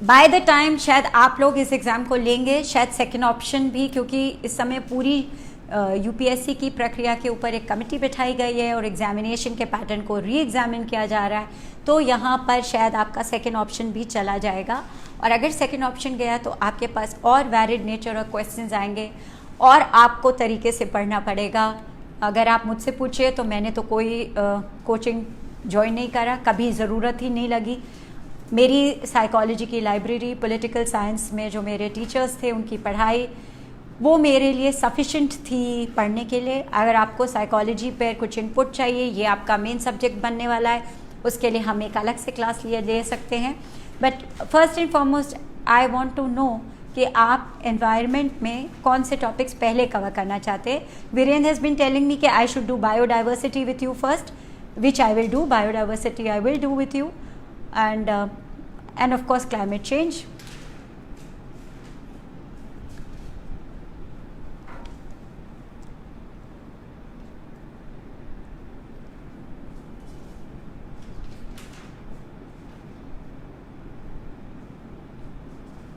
By the time शायद आप लोग इस एग्ज़ाम को लेंगे, शायद सेकेंड ऑप्शन भी, क्योंकि इस समय पूरी UPSC की प्रक्रिया के ऊपर एक कमेटी बिठाई गई है और एग्जामिनेशन के पैटर्न को री एग्जामिन किया जा रहा है. तो यहाँ पर शायद आपका सेकेंड ऑप्शन भी चला जाएगा, और अगर सेकेंड ऑप्शन गया तो आपके पास और वैलिड नेचर और क्वेश्चंस आएंगे. और आपको तरीके से पढ़ना पड़ेगा। अगर आप मुझसे पूछिए तो मैंने तो कोई कोचिंग ज्वाइन नहीं करा, कभी ज़रूरत ही नहीं लगी। मेरी साइकोलॉजी की लाइब्रेरी, पॉलिटिकल साइंस में जो मेरे टीचर्स थे उनकी पढ़ाई, वो मेरे लिए सफिशेंट थी पढ़ने के लिए। अगर आपको साइकोलॉजी पर कुछ इनपुट चाहिए, ये आपका मेन सब्जेक्ट बनने वाला है, उसके लिए हम एक अलग से क्लास ले सकते हैं। But first and foremost I want to know कि आप एनवायरनमेंट में कौन से टॉपिक्स पहले कवर करना चाहते हैं। Virendra has been telling me कि I should do biodiversity with you first, which I will do. Biodiversity I will do with you, and of course climate change.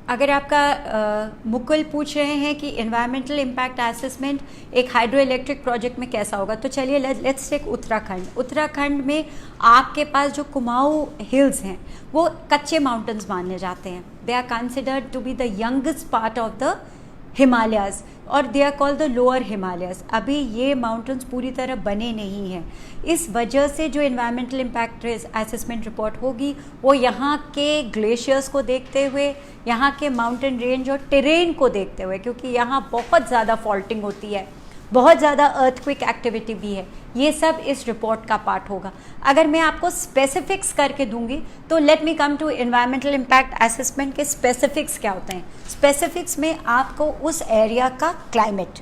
अगर आपका मुकुल पूछ रहे हैं कि एनवायरमेंटल इम्पैक्ट असेसमेंट एक हाइड्रो इलेक्ट्रिक प्रोजेक्ट में कैसा होगा, तो चलिए लेट्स टेक उत्तराखंड। उत्तराखंड में आपके पास जो कुमाऊं हिल्स हैं वो कच्चे माउंटेन्स माने जाते हैं। They are considered to be the youngest part of the Himalayas और they are called the lower Himalayas. अभी ये माउंटेन्स पूरी तरह बने नहीं हैं। इस वजह से जो एनवायरमेंटल इम्पैक्ट असेसमेंट रिपोर्ट होगी वो यहाँ के ग्लेशियर्स को देखते हुए, यहाँ के माउंटेन रेंज और टेरेन को देखते हुए, क्योंकि यहाँ बहुत ज़्यादा फॉल्टिंग होती है, बहुत ज़्यादा अर्थक्विक एक्टिविटी भी है, ये सब इस रिपोर्ट का पार्ट होगा। अगर मैं आपको स्पेसिफिक्स करके दूंगी तो let me come to environmental impact assessment के स्पेसिफिक्स क्या होते हैं। स्पेसिफिक्स में आपको उस एरिया का क्लाइमेट,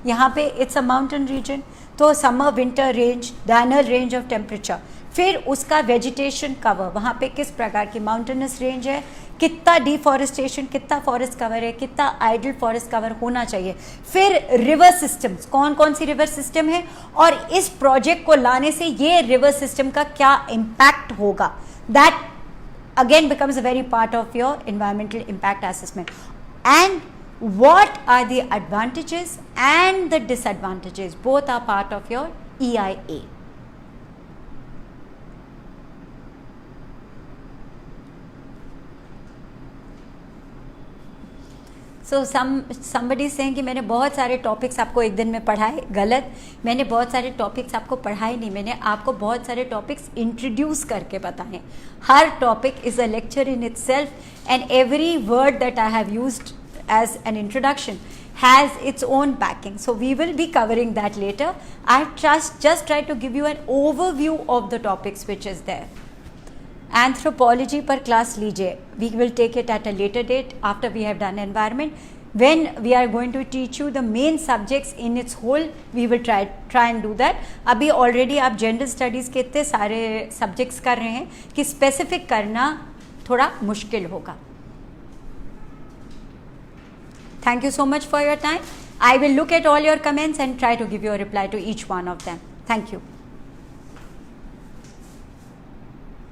यहाँ पे इट्स अ माउंटेन रीजन, तो summer winter range, the annual range of temperature, फिर उसका वेजिटेशन कवर, वहाँ पे किस प्रकार की माउंटेनस रेंज है, कितना डिफॉरेस्टेशन, कितना फॉरेस्ट कवर है, कितना आइडल फॉरेस्ट कवर होना चाहिए, फिर रिवर सिस्टम्स, कौन कौन सी रिवर सिस्टम है और इस प्रोजेक्ट को लाने से ये रिवर सिस्टम का क्या इम्पैक्ट होगा। That again becomes a very part of your environmental impact assessment. And what are the advantages and the disadvantages, both are part of your EIA. So somebody saying कि मैंने बहुत सारे topics आपको एक दिन में पढ़ाए। गलत, मैंने बहुत सारे टॉपिक्स आपको पढ़ाए नहीं, मैंने आपको बहुत सारे टॉपिक्स इंट्रोड्यूस करके बताएं। हर topic is a lecture in itself and every word that I have used as an introduction has its own backing. So we will be covering that later. I just try to give you an overview of the topics which is there. Anthropology पर class लीजिए, we will take it at a later date after we have done environment. When we are going to teach you the main subjects in its whole, we will try and do that. अभी already आप general studies के इतने सारे subjects कर रहे हैं कि specific करना थोड़ा मुश्किल होगा। Thank you so much for your time. I will look at all your comments and try to give you a reply to each one of them. Thank you.